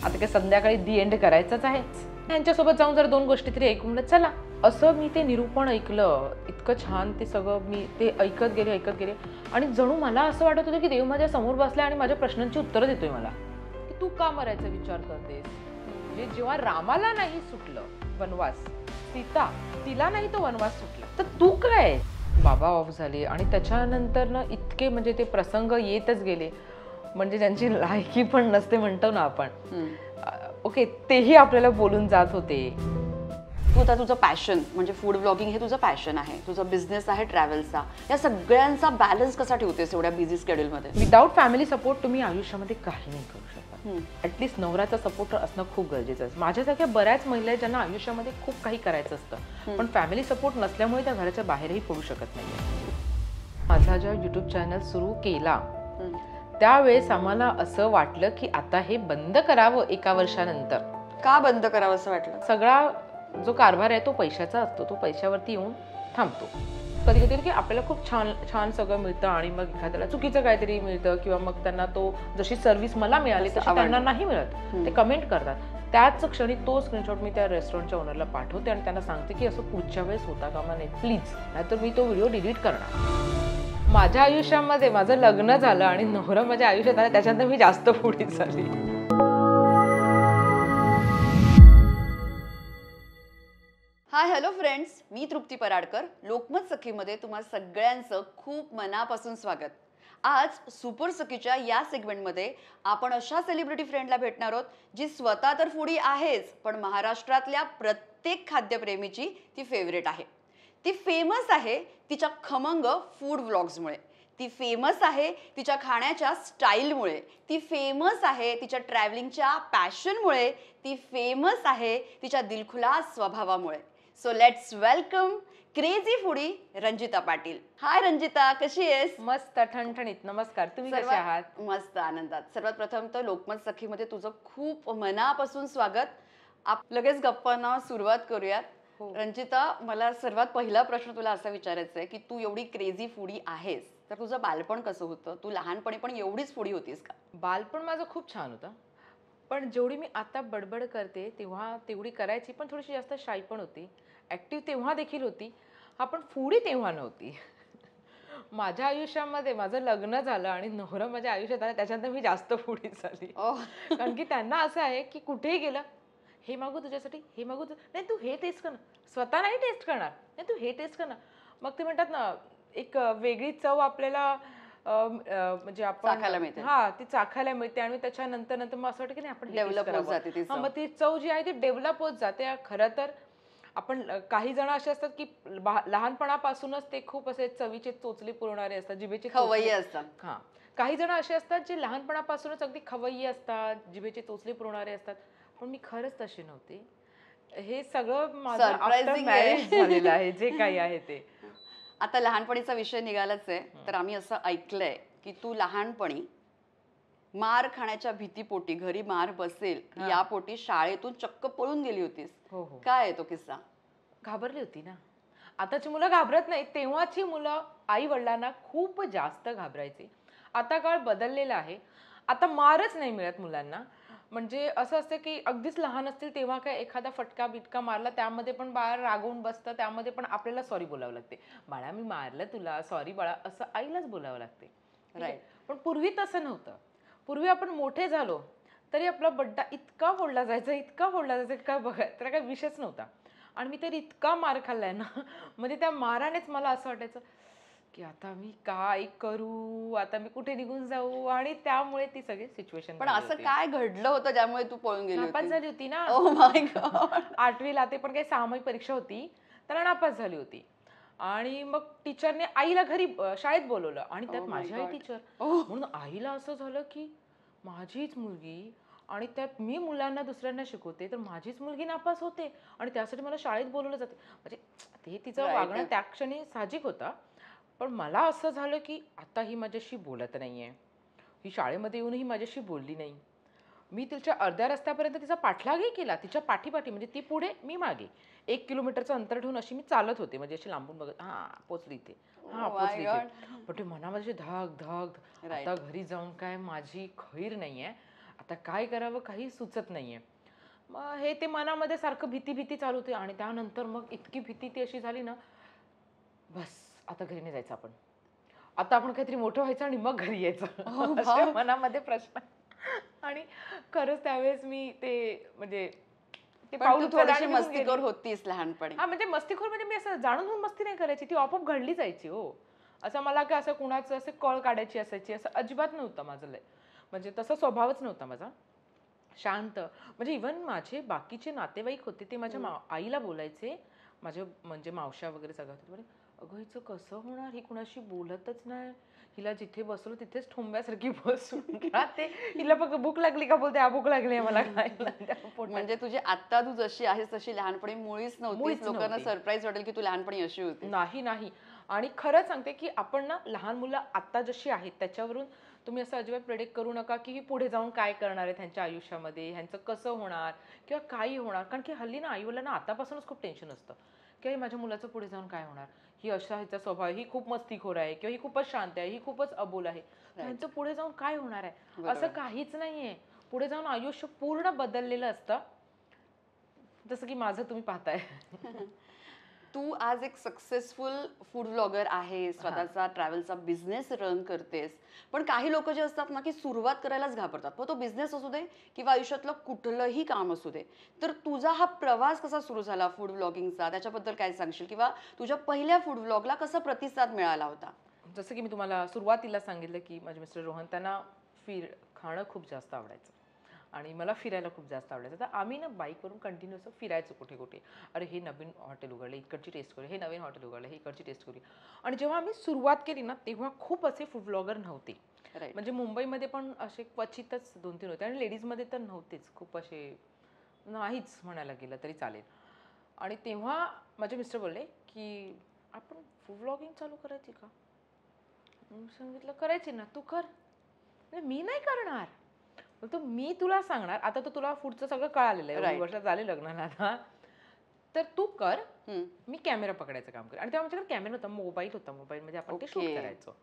आता काय संध्याकाळी दी एंड करायचंच आहे. त्यांच्यासोबत जाऊन जर 2 गोष्टी तरी ऐकून म्हणलं चला. असं मी ते निरूपण ऐकलं, इतकं छान ते सगळं मी ते ऐकत गेले आणि जणू मला असं वाटत होतं की देव माझ्या समोर बसलाय आणि माझ्या प्रश्नांची उत्तरं देतोय मला, की तू का मरायचा विचार करतेस. म्हणजे जेव्हा रामाला नाही सुटलं वनवास, सीता तिला नाही तो वनवास सुटला, तर तू काय. बाबा ऑफ झाले आणि त्याच्यानंतर ना इतके म्हणजे ते प्रसंग येतच गेले, म्हणजे ज्यांची लायकी पण नसते म्हणतो ना आपण. ओके, तेही आपल्याला बोलून जात होते. तू आता तुझं पॅशन म्हणजे फूड ब्लॉगिंग हे तुझं पॅशन आहे, तुझा बिझनेस आहे ट्रॅव्हल्सचा, या सगळ्यांचा बॅलन्स कसा ठेवतेस एवढ्या बिझी स्केड्यूलमध्ये? विदाउट फॅमिली सपोर्ट तुम्ही आयुष्यामध्ये काही नाही करू शकत. ऍटलिस्ट नवऱ्याचा सपोर्ट असणं खूप गरजेचं आहे. माझ्यासारख्या बऱ्याच महिला आहेत ज्यांना आयुष्यामध्ये खूप काही करायचं असतं, पण फॅमिली सपोर्ट नसल्यामुळे त्या घराच्या बाहेरही पडू शकत नाही. माझा जेव्हा युट्यूब चॅनल सुरू केला त्यावेळेस आम्हाला असं वाटलं की आता हे बंद करावं. एका वर्षानंतर का बंद करावं असं वाटलं? सगळा जो कारभार आहे तो पैशाचा असतो, तो पैशावरती येऊन थांबतो. कधी कधी की आपल्याला खूप छान छान सगळं मिळतं आणि मग एखाद्याला चुकीचं काहीतरी मिळतं किंवा मग त्यांना तो जशी सर्व्हिस मला मिळाली तशी त्यांना नाही मिळत, ते कमेंट करतात. त्याच क्षणी तो स्क्रीनशॉट मी त्या रेस्टॉरंटच्या ओनरला पाठवते आणि त्यांना सांगते की असं पुढच्या वेळेस होता कामा नये प्लीज, नाहीतर मी तो व्हिडिओ डिलीट करणार. माझ्या आयुष्यामध्ये माझं लग्न झालं आणि नवरा माझ्या आयुष्यात आला त्याच्यानंतर मी जास्त पुढे झाली. हाय हॅलो फ्रेंड्स, मी तृप्ती पराडकर. लोकमत सखीमध्ये तुम्हा सगळ्यांचं खूप मनापासून स्वागत. आज सुपर सखीच्या या सेगमेंटमध्ये आपण अशा सेलिब्रिटी फ्रेंडला भेटणार आहोत जी स्वतः तर फूडी आहेच, पण महाराष्ट्रातल्या प्रत्येक खाद्यप्रेमीची ती फेवरेट आहे. ती फेमस आहे तिच्या खमंग फूड व्लॉग्समुळे, ती फेमस आहे तिच्या खाण्याच्या स्टाईलमुळे, ती फेमस आहे तिच्या ट्रॅव्हलिंगच्या पॅशनमुळे, ती फेमस आहे तिच्या दिलखुलास स्वभावामुळे. So let's welcome crazy foodie Ranjita Patil. Hi Ranjita, कशी आहेस? मस्त ठणठणीत. नमस्कार, तुम्ही कसे आहात? मस्त, आनंदात. सर्वात प्रथम तर लोकमत सखीमध्ये तुझं खूप मनापासून स्वागत. लगेच गप्पांना सुरुवात करूयात. रंजिता, मला सर्वात पहिला प्रश्न तुला असा विचारायचा आहे की तू एवढी क्रेझी फूडी आहेस, तर तुझं बालपण कसं होतं? तू लहानपणी पण एवढीच फूडी होतीस का? बालपण माझं खूप छान होतं, पण जेवढी मी आता बडबड करते तेव्हा तेवढी करायची, पण थोडीशी जास्त शाय पण होती. ऍक्टिव्ह तेव्हा देखील होती, आपण फूडी तेव्हा नव्हती. माझ्या आयुष्यामध्ये माझं लग्न झालं आणि नवरा माझ्या आयुष्यात आला त्याच्यानंतर मी जास्त फूडी झाली. कारण की त्यांना असं आहे की कुठेही गेलं, हे मागू तुझ्यासाठी, हे मागू नाही तू हे टेस्ट कर ना, स्वतः नाही टेस्ट करणार, नाही तू हे टेस्ट कर ना. मग ते म्हणतात ना एक वेगळी चव आपल्याला म्हणजे आपण ती चाखायला मिळते आणि त्याच्यानंतर नंतर मग असं वाटतं की नाही आपण डेव्हलप होत जाते ती. मग ती चव जी आहे ती डेव्हलप होत जाते. खरं तर आपण काही जण असे असतात की लहानपणापासूनच ते खूप असे चवीचे चोचले पुरवणारे असतात, जिभेचे खवय्ये असतात. हा, काही जण असे असतात जे लहानपणापासूनच अगदी खवय्ये असतात, जिभेचे चोचले पुरवणारे असतात, पण मी खरंच तशी नव्हते. हे सगळं माझं आफ्टर मॅरेज झालेलं आहे जे काही आहे ते. आता लहानपणीचा विषय निघालाच आहे, तर आम्ही असं ऐकलंय की तू लहानपणी मार खाण्याच्या भीतीपोटी, घरी मार बसेल या पोटी शाळेतून चक्क पळून गेली होतीस. काय आहे तो किस्सा? घाबरली होती ना. आताची मुलं घाबरत नाही, तेव्हाची मुलं आई वडिलांना खूप जास्त घाबरायची. आता काळ बदललेला आहे, आता मारच नाही मिळत मुलांना. म्हणजे असं असतं की अगदीच लहान असतील तेव्हा काय एखादा फटका बिटका मारला त्यामध्ये पण बाळ रागवून बसतं, त्यामध्ये पण आपल्याला सॉरी बोलावं लागते. बाळा मी मारलं तुला, सॉरी बाळा, असं आईलाच बोलावं लागते. पण पूर्वी तसं नव्हतं. पूर्वी आपण मोठे झालो तरी आपला बड्डा इतका फोडला जायचा का बघा, तर काही विषयच नव्हता. आणि मी तर इतका मार खाल्लाय ना, म्हणजे त्या मारानेच मला असं वाटायचं की आता मी काय करू, आता मी कुठे निघून जाऊ, आणि त्यामुळे ती सगळी सिच्युएशन. पण असं काय घडलं होतं ज्यामुळे तू पळून गेली होती? नापास झाली होती ना. Oh my God. 8वीला ते पण काही सामायिक परीक्षा होती, त्याला नापास झाली होती. आणि मग टीचरने आईला घरी शाळेत बोलवलं आणि त्यात माझी आई टीचर, म्हणून आईला असं झालं की माझीच मुलगी, आणि त्यात मी मुलांना दुसऱ्यांना शिकवते तर माझीच मुलगी नापास होते आणि त्यासाठी मला शाळेत बोलवलं जाते. म्हणजे ते तिचं वागणं त्या क्षणी साहजिक होता, पण मला असं झालं की आता ही माझ्याशी बोलत नाहीये, ही शाळेमध्ये येऊनही माझ्याशी बोलली नाही. मी तिच्या अर्ध्या रस्त्यापर्यंत तिचा पाठलागही केला, तिच्या पाठीपाठी, म्हणजे ती पुढे मी मागे, 1 किलोमीटरचं अंतर ठेवून अशी मी चालत होते, म्हणजे अशी लांबून बघत हा पोचली इथे, हा पोचली इथे. पण ते मनामध्ये धग धग, आता घरी जाऊन काय माझी खैर नाहीये, आता काय करावं काही सुचत नाहीये. मग हे ते मनामध्ये सारखं भीती भीती चालू होती आणि त्यानंतर मग इतकी भीती ती अशी झाली ना, बस आता घरी नाही जायचं आपण. आता आपण काहीतरी मोठं व्हायचं आणि मग घरी यायचं. हो, असे वाव. मनामध्ये प्रश्न. आणि खरंच त्यावेळेस मी ते म्हणजे ते पण पाऊल तू उचललं थोडीशी आणि निघून गेली. मस्तीखोर होतीस लहानपणी. हां, म्हणजे मस्तीखोर म्हणजे मी असं जाणून म्हणून मस्ती नाही करायची. ती आपोआप घडली जायची हो. असं मला काय असं कुणाचं असं कळ काढायची असायची असं अजिबात नव्हतं माझं लय. म्हणजे तसा स्वभावच नव्हता माझा. शांत म्हणजे इव्हन माझे बाकीचे नातेवाईक होते ते माझ्या आईला बोलायचे. माझे म्हणजे मावश्या वगैरे सगळ्या होत्या. म्हणे, "अगं हिचं कसं होणार? ही कुणाशी बोलतच नाही. हिला जिथे बसवलं तिथेच ठोंब्यासारखी बसून राहते. हिला फक्त भूक लागली का बोलते, भूक लागली आहे मला खायला द्या पोटात." म्हणजे तुझी आता तू जशी आहेस तशी लहानपणी मुळीच नव्हतीस. मुळीच लोकांना नव्हती. सरप्राईज वाटेल की तू लहानपणी अशी होतीस. नाही, नाही. आणि खरं सांगते, की आपण ना लहान मुलं आत्ता जशी आहेत त्याच्यावरून तुम्ही असं अजिबात प्रेडिक्ट करू नका, की ही पुढे जाऊन काय करणार आहेत ह्यांच्या आयुष्यामध्ये, ह्यांचं कसं होणार किंवा काही होणार. कारण की हल्ली ना आई-वडिलांना आतापासूनच खूप टेन्शन असतं, की माझ्या मुलाचं पुढे जाऊन काय होणार? ही अशा ह्याचा स्वभाव आहे, ही खूप मस्तीखोर आहे किंवा ही खूपच शांत आहे, ही खूपच अबोल आहे. तर राईट. ह्यांचं पुढे जाऊन काय होणार आहे? असं बरोबर. काहीच नाहीये. पुढे जाऊन आयुष्य पूर्ण बदललेलं असतं. जसं की माझं तुम्ही पाहताय. तू आज एक सक्सेसफुल फूड ब्लॉगर आहेस, हां. स्वतःचा ट्रॅव्हलचा बिझनेस रन करतेस. पण काही लोक जे असतात ना, की सुरुवात करायलाच घाबरतात. मग तो बिझनेस असू दे किंवा आयुष्यातलं कुठलंही काम असू दे. तर तुझा हा प्रवास कसा सुरू झाला फूड ब्लॉगिंगचा? त्याच्याबद्दल काय सांगशील? किंवा तुझ्या पहिल्या फूड ब्लॉगला कसा प्रतिसाद मिळाला होता? जसं की मी तुम्हाला सुरुवातीला सांगितलं, की माझे मिस्टर रोहन त्यांना खाणं खूप जास्त आवडायचं आणि मला फिरायला खूप जास्त आवडायचं. तर आम्ही ना बाईकवरून कंटिन्यू असं फिरायचो कुठे-कुठे. अरे, हे नवीन हॉटेल उघडलं, इकडची टेस्ट करूया. हे नवीन हॉटेल उघडलं, हे इकडची टेस्ट करूया. आणि जेव्हा आम्ही सुरुवात केली ना, तेव्हा खूप असे फूड ब्लॉगर नव्हते. राईट. म्हणजे मुंबईमध्ये पण असे क्वचितच 2-3 होते आणि लेडीजमध्ये तर नव्हतेच. खूप असे नाहीच म्हणायला गेलं तरी चालेल. आणि तेव्हा माझे मिस्टर बोलले, की "आपण फूड ब्लॉगिंग चालू करायची का?" मी सांगितलं, "करायची ना, तू कर." "नाही, मी नाही करणार." बोलतो, "मी तुला सांगणार, आता तर तुला पुढचं सगळं कळालेलं आहे, एवढी राईट. वर्ष झाली लग्नाला आता. तर तू कर, हं. मी कॅमेरा पकडायचं काम करेन." आणि तेव्हा माझ्याकडे कॅमेरा नव्हता, मोबाईल होता. मोबाईलमध्ये आपण ते ओके. शूट करायचो.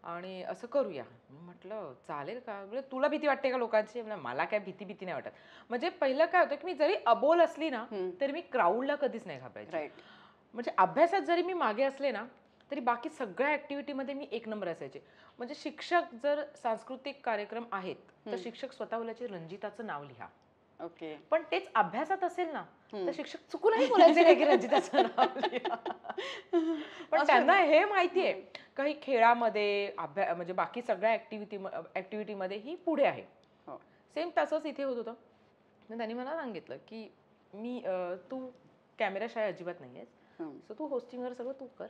आणि असं करूया. मी म्हटलं, "चालेल का?" म्हणजे "तुला भीती वाटते का लोकांची?" म्हणलं, "मला काय भीती नाही वाटत." म्हणजे पहिलं काय होतं, की मी जरी अबोल असली ना, हं. तरी मी क्राउडला कधीच नाही घाबरायची. राईट. म्हणजे अभ्यासात जरी मी मागे असले ना, तरी बाकी सगळ्या ॲक्टिव्हिटीमध्ये मी एक नंबर असायचे. म्हणजे शिक्षक जर सांस्कृतिक कार्यक्रम आहेत, तर हं. शिक्षक स्वतः बोलायचे, "रंजिताचं नाव लिहा." ओके. पण तेच अभ्यासात असेल ना, तर हं. शिक्षक चुकूनही बोलायचे नाही, की रंजिताचं नाव लिहा. पण असं. त्यांना हे माहिती आहे, हं. काही खेळामध्ये, म्हणजे बाकी सगळ्या ॲक्टिव्हिटीमध्ये ही पुढे आहे. हो. सेम तसंच इथे होत होतं. मग त्यांनी मला सांगितलं, की तू कॅमेराशाय अजिबात नाही आहेस. हं. सो तू होस्टिंगवर सगळं तू कर.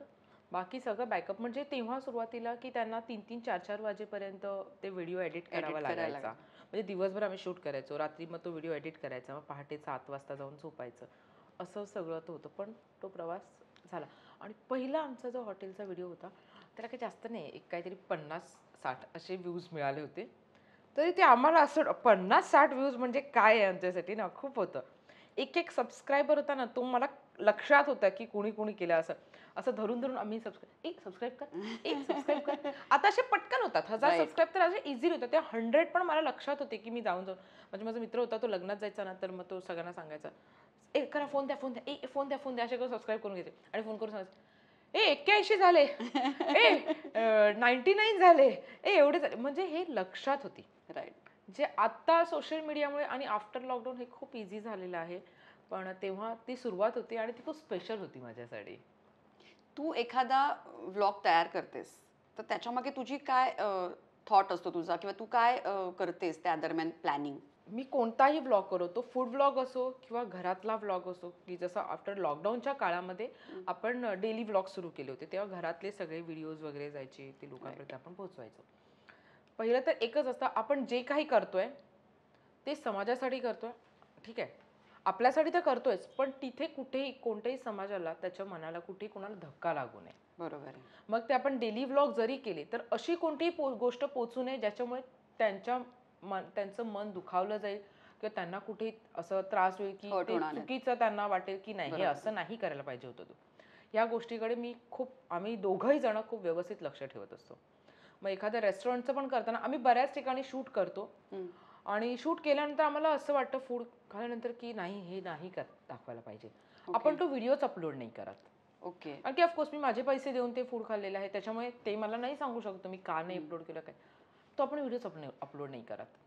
बाकी सगळं बॅकअप म्हणजे तेव्हा सुरुवातीला, की त्यांना 3-3, 4-4 वाजेपर्यंत ते व्हिडिओ एडिट करावा एडिट करायला लागायचा. लागलं. म्हणजे दिवसभर आम्ही शूट करायचो. रात्री मग तो व्हिडिओ एडिट करायचा. मग पहाटे 7 वाजता जाऊन झोपायचं. असं सगळं तो होतं. पण तो प्रवास झाला. आणि पहिला आमचा जो हॉटेलचा व्हिडिओ होता, त्याला काही जास्त नाही, एक काहीतरी 50-60 असे व्ह्यूज मिळाले होते. तरी ते आम्हाला असं 50-60 व्ह्यूज म्हणजे काय आहे आमच्यासाठी ना, खूप होतं. एक-एक सबस्क्रायबर होता ना, तो मला लक्षात होता, की कोणी-कोणी केलं असं. असं धरून-धरून आम्ही सबस्क्राईब कर, सबस्क्राईब कर. आता असे पटकन होतात. 1000 राईट. सबस्क्राईब तर असे इझिली होतात. ते 100 पण मला लक्षात होते, की मी जाऊन-जाऊन म्हणजे माझा मित्र होता, तो लग्नात जायचा ना, तर मग तो सगळ्यांना सांगायचा, "ए करा फोन द्या, फोन द्या. फोन द्या." असे करून सबस्क्राईब करून घ्यायचे आणि फोन करून सांगायचे, "ए 81 झाले. ए 99 झाले. ए एवढे झाले." म्हणजे हे लक्षात होती. राईट. जे आत्ता सोशल मीडियामुळे आणि आफ्टर लॉकडाऊन हे खूप इझी झालेलं आहे. पण तेव्हा ती सुरुवात होती आणि ती खूप स्पेशल होती माझ्यासाठी. तू एखादा व्लॉग तयार करतेस, तर त्याच्यामागे तुझी काय थॉट असतो तुझा किंवा तू काय करतेस त्या दरम्यान प्लॅनिंग? मी कोणताही व्लॉग करो, तो फूड व्लॉग असो किंवा घरातला व्लॉग असो, की जसं आफ्टर लॉकडाऊनच्या काळामध्ये आपण डेली व्लॉग सुरू केले होते. तेव्हा घरातले सगळे व्हिडिओज वगैरे जायचे, ते लोकांपर्यंत राईट. आपण पोहोचवायचो. पहिलं तर एकच असतं, आपण जे काही करतोय, ते समाजासाठी करतोय, ठीक आहे. आपल्यासाठी तर करतोयच, पण तिथे कुठेही कोणत्याही समाजाला, त्याच्या मनाला कुठेही कोणाला धक्का लागू नये. बरोबर आहे. मग ते आपण डेली व्लॉग जरी केले, तर अशी कोणतीही गोष्ट पोहोचू नये, ज्याच्यामुळे त्यांच्या त्यांचं मन दुखावलं जाईल किंवा त्यांना कुठे असं त्रास होईल, की हर्ट ते होणार नाहीत. चुकीचं त्यांना वाटेल, की नाही हे बरोबर असं आहे. नाही करायला पाहिजे होतं तू. या गोष्टीकडे आम्ही दोघंही जण खूप व्यवस्थित लक्ष ठेवत असतो. मग एखाद्या रेस्टॉरंटचं पण करताना आम्ही बऱ्याच ठिकाणी शूट करतो. हं. आणि शूट केल्यानंतर आम्हाला असं वाटतं फूड खाल्ल्यानंतर की नाही हे नाही दाखवायला पाहिजे. आपण तो व्हिडिओच अपलोड नाही करत. ओके. कारण की ऑफकोर्स मी माझे पैसे देऊन ते फूड खाल्लेलं आहे, त्याच्यामुळे ते मला नाही सांगू शकतो मी का नाही अपलोड केलं काय. तो आपण व्हिडिओच अपलोड नाही करत.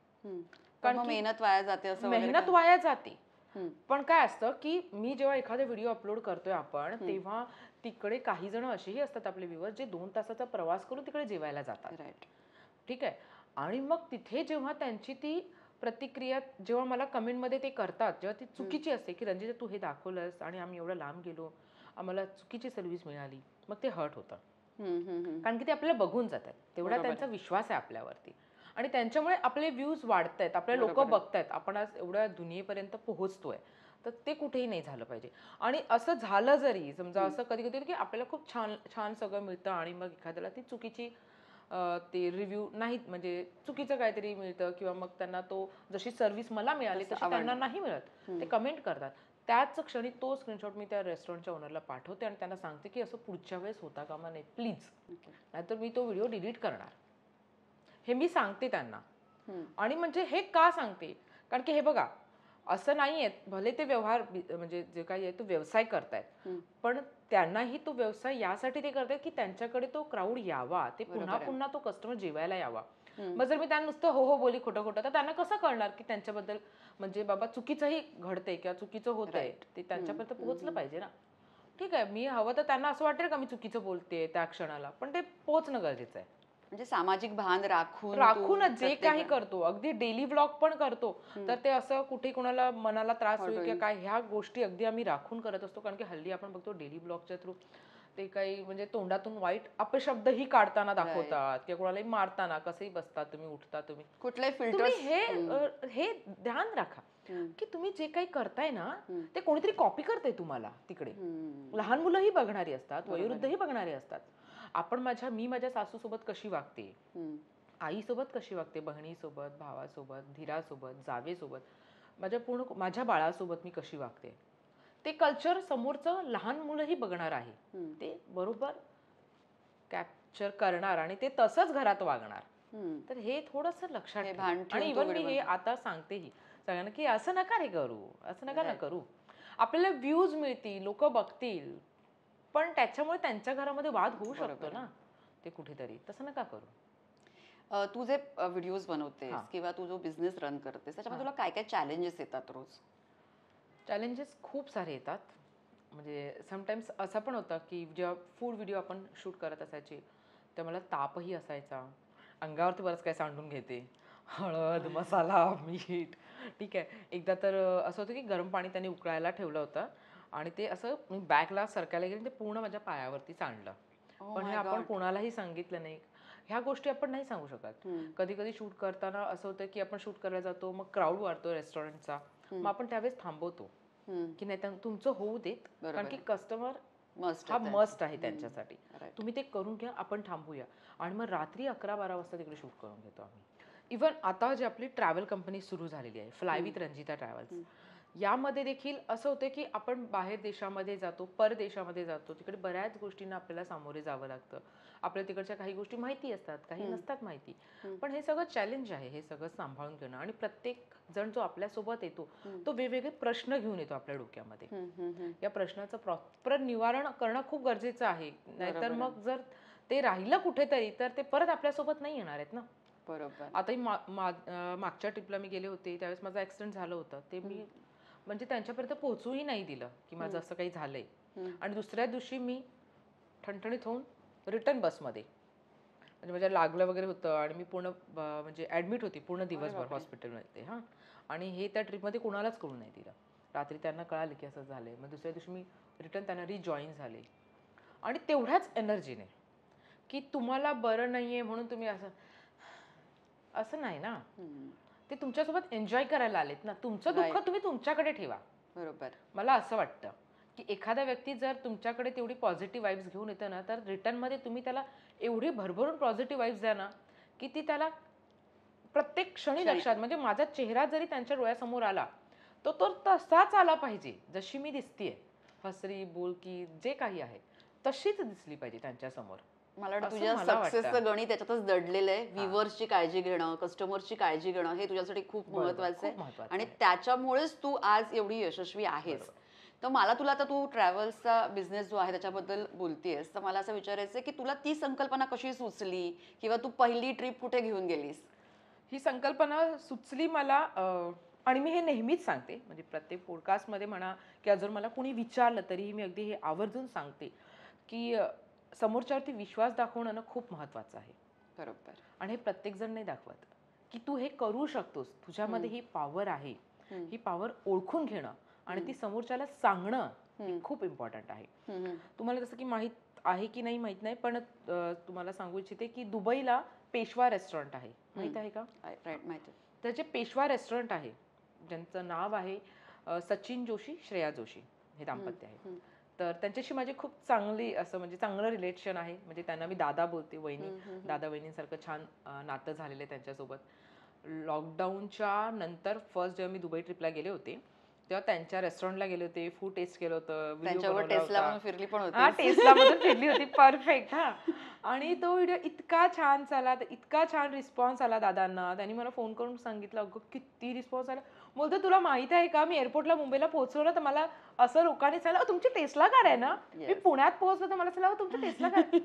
कारण मग मेहनत वाया जाते असं वगैरे मेहनत का? वाया जाते. हम्म. पण काय असतं की मी जेव्हा एखादा व्हिडिओ अपलोड करतोय आपण तेव्हा तिकडे काही जण असेही असतात आपले व्ह्यूअर्स जे 2 तासाचा प्रवास करून तिकडे जेवायला जातात. राईट. ठीक आहे. आणि मग तिथे जेव्हा त्यांची ती प्रतिक्रिया जेव्हा मला कमेंटमध्ये ते करतात, जेव्हा ती चुकीची असते की रंजिता तू हे दाखवलंस आणि आम्ही एवढं लांब गेलो, आम्हाला चुकीची सर्व्हिस मिळाली, मग ते हर्ट होतं. कारण की ते आपल्याला बघून जातात, तेवढा त्यांचा विश्वास आहे आपल्यावरती आणि त्यांच्यामुळे आपले व्ह्यूज वाढत आहेत, आपले लोक बघतायत, आपण आज एवढ्या दुनियेपर्यंत पोहोचतोय. तर ते कुठेही नाही झालं पाहिजे. आणि असं झालं जरी समजा असं कधी कधी की आपल्याला खूप छान छान सगळं मिळतं आणि मग एखाद्याला ती चुकीची ते रिव्ह्यू नाहीत म्हणजे चुकीचं काहीतरी मिळतं किंवा मग त्यांना तो जशी सर्व्हिस मला मिळाली तशी त्यांना नाही मिळत, ते कमेंट करतात. त्याच क्षणी तो स्क्रीनशॉट मी त्या रेस्टॉरंटच्या ओनरला पाठवते आणि त्यांना सांगते की असं पुढच्या वेळेस होता कामा नये प्लीज, नाहीतर मी तो व्हिडिओ डिलीट करणार, हे मी सांगते त्यांना. आणि म्हणजे हे का सांगते, कारण की हे बघा असं नाहीये भले ते व्यवहार म्हणजे जे काही आहे तो व्यवसाय करतायत, पण त्यांनाही तो व्यवसाय यासाठी ते करतायत की त्यांच्याकडे तो क्राऊड यावा, ते पुन्हा पुन्हा तो कस्टमर जेवायला यावा. मग जर मी त्यांना नुसतं हो हो बोली खोटं खोटं, तर त्यांना कसं कळणार की त्यांच्याबद्दल म्हणजे बाबा चुकीचंही घडतंय किंवा चुकीचं होतंय, ते त्यांच्यापर्यंत पोहोचलं पाहिजे ना. ठीक आहे, मी हवं तर त्यांना असं वाटेल का मी चुकीचं बोलतेय त्या क्षणाला, पण ते पोहोचणं गरजेचं आहे. म्हणजे सामाजिक भान राखून राखूनच जे काही करतो, अगदी डेली व्लॉग पण करतो, तर ते असं कुठे कोणाला मनाला त्रास होईल किंवा काय, ह्या गोष्टी अगदी आम्ही राखून करत असतो. कारण की हल्ली आपण बघतो डेली ब्लॉगच्या थ्रू ते काही म्हणजे तोंडातून वाईट अपशब्दही काढताना दाखवतात किंवा कोणालाही मारताना, कसंही बसता तुम्ही, उठता तुम्ही, कुठले तुम्ही फिल्टर्स. हे ध्यान राखा की तुम्ही जे काही करताय ना ते कोणीतरी कॉपी करते तुम्हाला तिकडे. लहान मुलंही बघणारी असतात, वयोवृद्धही बघणारी असतात. आपण मी माझ्या सासूसोबत कशी वागते, आईसोबत कशी वागते, बहिणीसोबत, भावासोबत, धीरासोबत, जावेसोबत, माझ्या बाळासोबत मी कशी वागते, ते कल्चर समोरचं लहान मुलंही बघणार आहे. ते बरोबर कॅप्चर करणार आणि ते तसंच घरात वागणार. तर हे थोडंसं लक्षात ठेवा. आणि इव्हन मी हे आता सांगतेही सगळ्यांना की असं नका रे करू, असं नका ना करू. आपल्याला व्ह्यूज मिळतील, लोक बघतील, पण त्याच्यामुळे त्यांच्या घरामध्ये वाद होऊ शकतो ना, ते कुठेतरी तसं नका करू. तू जे व्हिडिओज बनवतेस किंवा तू जो बिझनेस रन करतेस त्याच्यामध्ये तुला काय काय चॅलेंजेस येतात रोज? चॅलेंजेस खूप सारे येतात. म्हणजे समटाईम्स असं पण होतं की जेव्हा फूड व्हिडिओ आपण शूट करत असायचे तेव्हा मला तापही असायचा, अंगावरती बरंच काय सांडून घेते, हळद, मसाला, मीठ. ठीक आहे, एकदा तर असं होतं की गरम पाणी त्यांनी उकळायला ठेवलं होतं आणि ते असं मी बॅगला सरकायला गेले, ते पूर्ण माझ्या पायावरती सांडलं. पण हे आपण कोणालाही सांगितलं नाही. ह्या गोष्टी आपण नाही सांगू शकत. कधी कधी शूट करताना असं होतं की आपण शूट करायला जातो, मग क्राऊड वाढतो रेस्टॉरंटचा, मग आपण त्यावेळेस थांबवतो की नाही तुमचं होऊ देत, कारण की कस्टमर हा मस्ट आहे त्यांच्यासाठी, तुम्ही ते करून घ्या, आपण थांबूया. आणि मग रात्री 11-12 वाजता तिकडे शूट करून घेतो आम्ही. इव्हन आता जी आपली ट्रॅव्हल कंपनी सुरू झालेली आहे, फ्लाय विथ रंजिता ट्रॅव्हल्स, यामध्ये देखील असं होतं की आपण बाहेर देशामध्ये जातो, परदेशामध्ये जातो, तिकडे बऱ्याच गोष्टींना आपल्याला सामोरे जावं लागतं. आपल्या तिकडच्या काही गोष्टी माहिती असतात, काही नसतात माहिती, पण हे सगळं चॅलेंज आहे, हे सगळं सांभाळून घेणं. आणि प्रत्येक जण जो आपल्यासोबत येतो तो वेगवेगळे प्रश्न घेऊन येतो आपल्या डोक्यामध्ये. या प्रश्नाचं प्रॉपर निवारण करणं खूप गरजेचं आहे, नाहीतर मग जर ते राहिलं कुठेतरी तर ते परत आपल्यासोबत नाही येणार आहेत ना. बरोबर. आता मागच्या ट्रिपला मी गेले होते त्यावेळेस माझा ऍक्सिडेंट झालं होतं, ते मी म्हणजे त्यांच्यापर्यंत पोहोचूही नाही दिलं की माझं असं काही झालंय. आणि दुसऱ्या दिवशी मी ठणठणीत होऊन रिटर्न बसमध्ये, म्हणजे माझ्या लागलं वगैरे होतं आणि मी पूर्ण म्हणजे ऍडमिट होती पूर्ण दिवसभर हॉस्पिटलमध्ये. हां, आणि हे त्या ट्रिपमध्ये कोणालाच कळू नाही दिलं. रात्री त्यांना कळालं की असं झालंय, मग दुसऱ्या दिवशी मी रिटर्न त्यांना रिजॉईन झाले. आणि तेवढ्याच एनर्जीने की तुम्हाला बरं नाहीये म्हणून तुम्ही असं नाही ना, ते तुमच्यासोबत एन्जॉय करायला आलेत ना, तुमचं दुःख तुम्ही तुमच्याकडे ठेवा. बरोबर. मला असं वाटतं की एखादा व्यक्ती जर तुमच्याकडे तेवढी पॉझिटिव्ह वाईब्स घेऊन येतं ना, तर रिटर्नमध्ये तुम्ही त्याला एवढी भरभरून पॉझिटिव्ह वाईब्स द्या ना की ती त्याला प्रत्येक क्षणी लक्षात, म्हणजे माझा चेहरा जरी त्यांच्या डोळ्यासमोर आला तो तो तसाच आला पाहिजे, जशी मी दिसतीये, हसरी बोलकी जे काही आहे तशीच दिसली पाहिजे त्यांच्यासमोर. मला वाटतं असं तुझ्या मला वाटतं. सक्सेसचं गणित त्याच्यातच दडलेलं आहे. व्ह्युअर्सची काळजी घेणं, कस्टमरची काळजी घेणं हे तुझ्यासाठी खूप बरोबर, महत्वाचं खूप आहे महत्वाचं आणि आहे. त्याच्यामुळेच तू आज एवढी यशस्वी आहेस. बरोबर. तर मला तुला आता तू ट्रॅव्हल्सचा बिझनेस जो आहे त्याच्याबद्दल बोलतेयस, तर मला असं विचारायचं आहे की तुला ती संकल्पना कशी सुचली किंवा तू पहिली ट्रिप कुठे घेऊन गेलीस? ही संकल्पना सुचली मला आणि मी हे नेहमीच सांगते म्हणजे प्रत्येक पॉडकास्टमध्ये म्हणा किंवा जर मला कोणी विचारलं तरीही मी अगदी हे आवर्जून सांगते की समोरच्यावरती विश्वास दाखवणं ना खूप महत्त्वाचं आहे बरोबर. आणि हे प्रत्येकजण नाही दाखवत की तू हे करू शकतोस, तुझ्यामध्ये ही पॉवर आहे. ही पॉवर ओळखून घेणं आणि ती समोरच्याला सांगणं हे खूप इम्पॉर्टंट आहे. तुम्हाला जसं की माहीत आहे की नाही माहीत नाही, पण तुम्हाला सांगू इच्छिते की दुबईला पेशवा रेस्टॉरंट आहे, माहीत आहे का? राईट, माहिती. त्याचे पेशवा रेस्टॉरंट आहे ज्यांचं नाव आहे सचिन जोशी, श्रेया जोशी हे दाम्पत्य आहे. तर त्यांच्याशी माझी खूप चांगली असं म्हणजे चांगलं रिलेशन आहे. म्हणजे त्यांना मी दादा बोलते, वहिनी. दादा वहिनींसारखं छान नातं झालेलं आहे त्यांच्यासोबत. लॉकडाऊनच्या नंतर फर्स्ट जेव्हा मी दुबई ट्रिपला गेले होते तेव्हा त्यांच्या रेस्टॉरंटला गेले होते, फूड टेस्ट केलं होतं, व्हिडिओ त्यांच्यावर बनवला टेस्ला होता. म्हणून फिरली पण हा होती. टेस्ला मधून फिरली होती, परफेक्ट. हा आणि तो व्हिडिओ इतका छान झाला, इतका छान रिस्पॉन्स आला दादांना. त्यांनी मला फोन करून सांगितलं, अगं किती रिस्पॉन्स आला. बोलतो तुला माहित आहे का, मी एअरपोर्टला मुंबईला पोहोचवलं तर मला असं लोकांनी सांगितलं, तुमची टेस्ला कार आहे ना? मी पुण्यात पोहोचलो तर मला सांगितलं, तुमचं टेस्ला कार,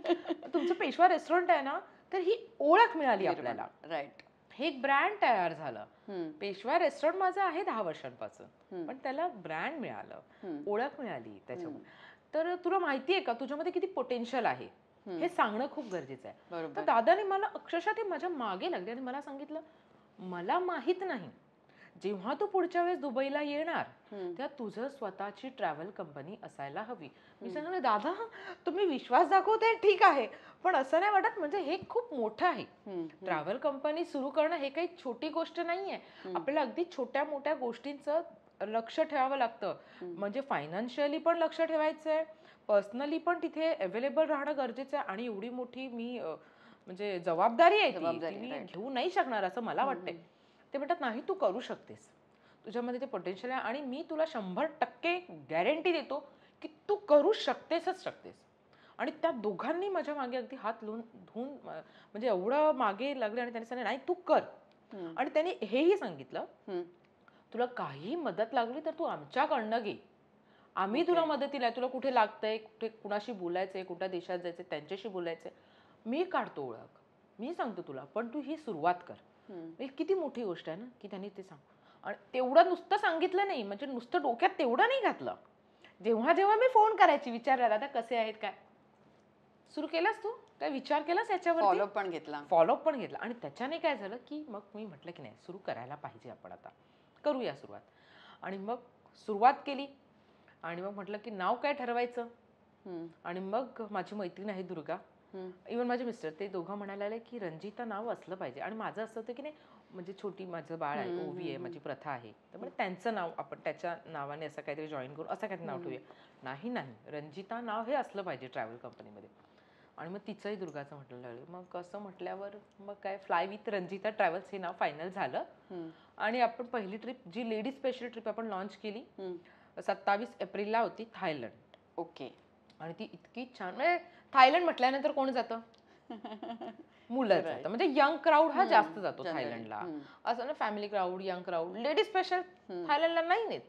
तुमचं पेशवा रेस्टॉरंट आहे ना? तर ही ओळख मिळाली आपल्याला. राईट. हे एक ब्रँड तयार झालं. पेशवा रेस्टॉरंट माझं आहे 10 वर्षांपासून, पण त्याला ब्रँड मिळालं, ओळख मिळाली त्याच्यामुळे. तर तुला माहिती आहे का तुझ्यामध्ये किती पोटेन्शियल आहे हे सांगणं खूप गरजेचं आहे. तर दादाने मला अक्षरशः ते माझ्या मागे लागले आणि मला सांगितलं, मला माहित नाही जेव्हा तू पुढच्या वेळेस दुबईला येणार तेव्हा तुझं स्वतःची ट्रॅव्हल कंपनी असायला हवी. मी सांगितलं दादा तुम्ही विश्वास दाखवते ठीक आहे, पण असं नाही वाटत, म्हणजे हे खूप मोठं आहे. ट्रॅव्हल कंपनी सुरू करणं हे काही छोटी गोष्ट नाहीये. आपल्याला अगदी छोट्या मोठ्या गोष्टींचं लक्ष ठेवावं लागतं. म्हणजे फायनान्शियली पण लक्ष ठेवायचं आहे, पर्सनली पण तिथे अवेलेबल राहणं गरजेचं आहे. आणि एवढी मोठी मी म्हणजे जबाबदारी आहे ती मी घेऊ नाही शकणार असं मला वाटतंय. ते म्हणतात नाही तू करू शकतेस, तुझ्यामध्ये ते पोटेन्शियल आहे आणि मी तुला 100% गॅरंटी देतो की तू करू शकतेसच शकतेस. आणि त्या दोघांनी माझ्या मागे अगदी हात धुवून म्हणजे एवढं मागे लागले आणि त्यांनी सांगितलं नाही तू कर. आणि त्यांनी हेही सांगितलं, तुला काही मदत लागली तर तू आमच्याकडनं घे, आम्ही तुला मदतीला आहे. तुला कुठे लागतंय, कुठे कुणाशी बोलायचंय, कुठल्या देशात जायचंय त्यांच्याशी बोलायचंय, मी काढतो ओळख, मी सांगतो तुला, पण तू ही सुरुवात कर. ही किती मोठी गोष्ट आहे ना की त्यांनी ते सांग. आणि तेवढं नुसतं सांगितलं नाही, म्हणजे नुसतं डोक्यात तेवढं नाही घातलं. जेव्हा जेव्हा मी फोन करायची विचारला दादा कसे आहेत काय, सुरू केलास तू काय विचार केलास याच्यावरती, फॉलोअप पण घेतला. फॉलोअप पण घेतला. आणि त्याच्याने काय झालं की मग मी म्हटलं की नाही सुरू करायला पाहिजे, आपण आता करूया सुरुवात. आणि मग सुरुवात केली आणि मग म्हटलं की नाव काय ठरवायचं. आणि मग माझी मैत्रीण आहे दुर्गा, इव्हन माझे मिस्टर, ते दोघं म्हणायला लागले की रंजिता नाव असलं पाहिजे. आणि माझं असं होतं की नाही म्हणजे छोटी माझं बाळ आहे, ओवी आहे, माझी प्रथा आहे, त्यामुळे त्यांचं नाव आपण त्याच्या नावाने असं काहीतरी जॉईन करू, असं काहीतरी नाव ठेवूया. नाही नाही रंजिता नाव हे असलं पाहिजे ट्रॅव्हल कंपनीमध्ये. आणि मग तिचंही दुर्गाचं म्हटलं लागलं. मग असं म्हटल्यावर मग काय फ्लाय विथ रंजिता ट्रॅव्हल्स हे नाव फायनल झालं. आणि आपण पहिली ट्रिप जी लेडीज स्पेशल ट्रिप आपण लॉन्च केली 27 एप्रिलला होती, थायलंड. ओके. आणि ती इतकी छान, म्हणजे थायलंड म्हटल्यानंतर कोण जातं, मुलं जातं, म्हणजे यंग क्राऊड हा जास्त जातो थायलंडला. असं ना family crowd, young crowd, ladies special थायलंडला नाही नेत,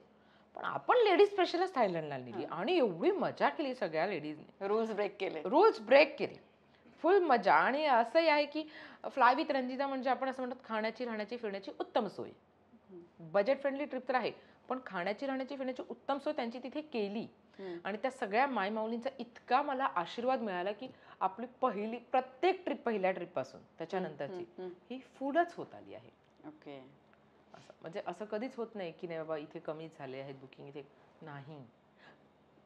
पण आपण लेडीज स्पेशलच थायलंडला नेली. आणि एवढी मजा केली सगळ्या लेडीजने, रूल्स ब्रेक केले. रूल्स ब्रेक केले, फुल मजा. आणि असंही आहे की फ्लाय विथ रंजिता म्हणजे आपण असं म्हणतात खाण्याची राहण्याची फिरण्याची उत्तम सोय. बजेट फ्रेंडली ट्रिप तर आहे, पण खाण्याची राहण्याची फिरण्याची उत्तम सोय त्यांची तिथे केली. आणि त्या सगळ्या मायमाऊलींचा इतका मला आशीर्वाद मिळाला की आपली पहिली प्रत्येक ट्रिप पहिल्या ट्रिप पासून त्याच्यानंतरची ही फुलच होत आली आहे. ओके. असं म्हणजे असं कधीच होत नाही की नाही बाबा इथे कमी झाले आहेत बुकिंग, इथे नाही.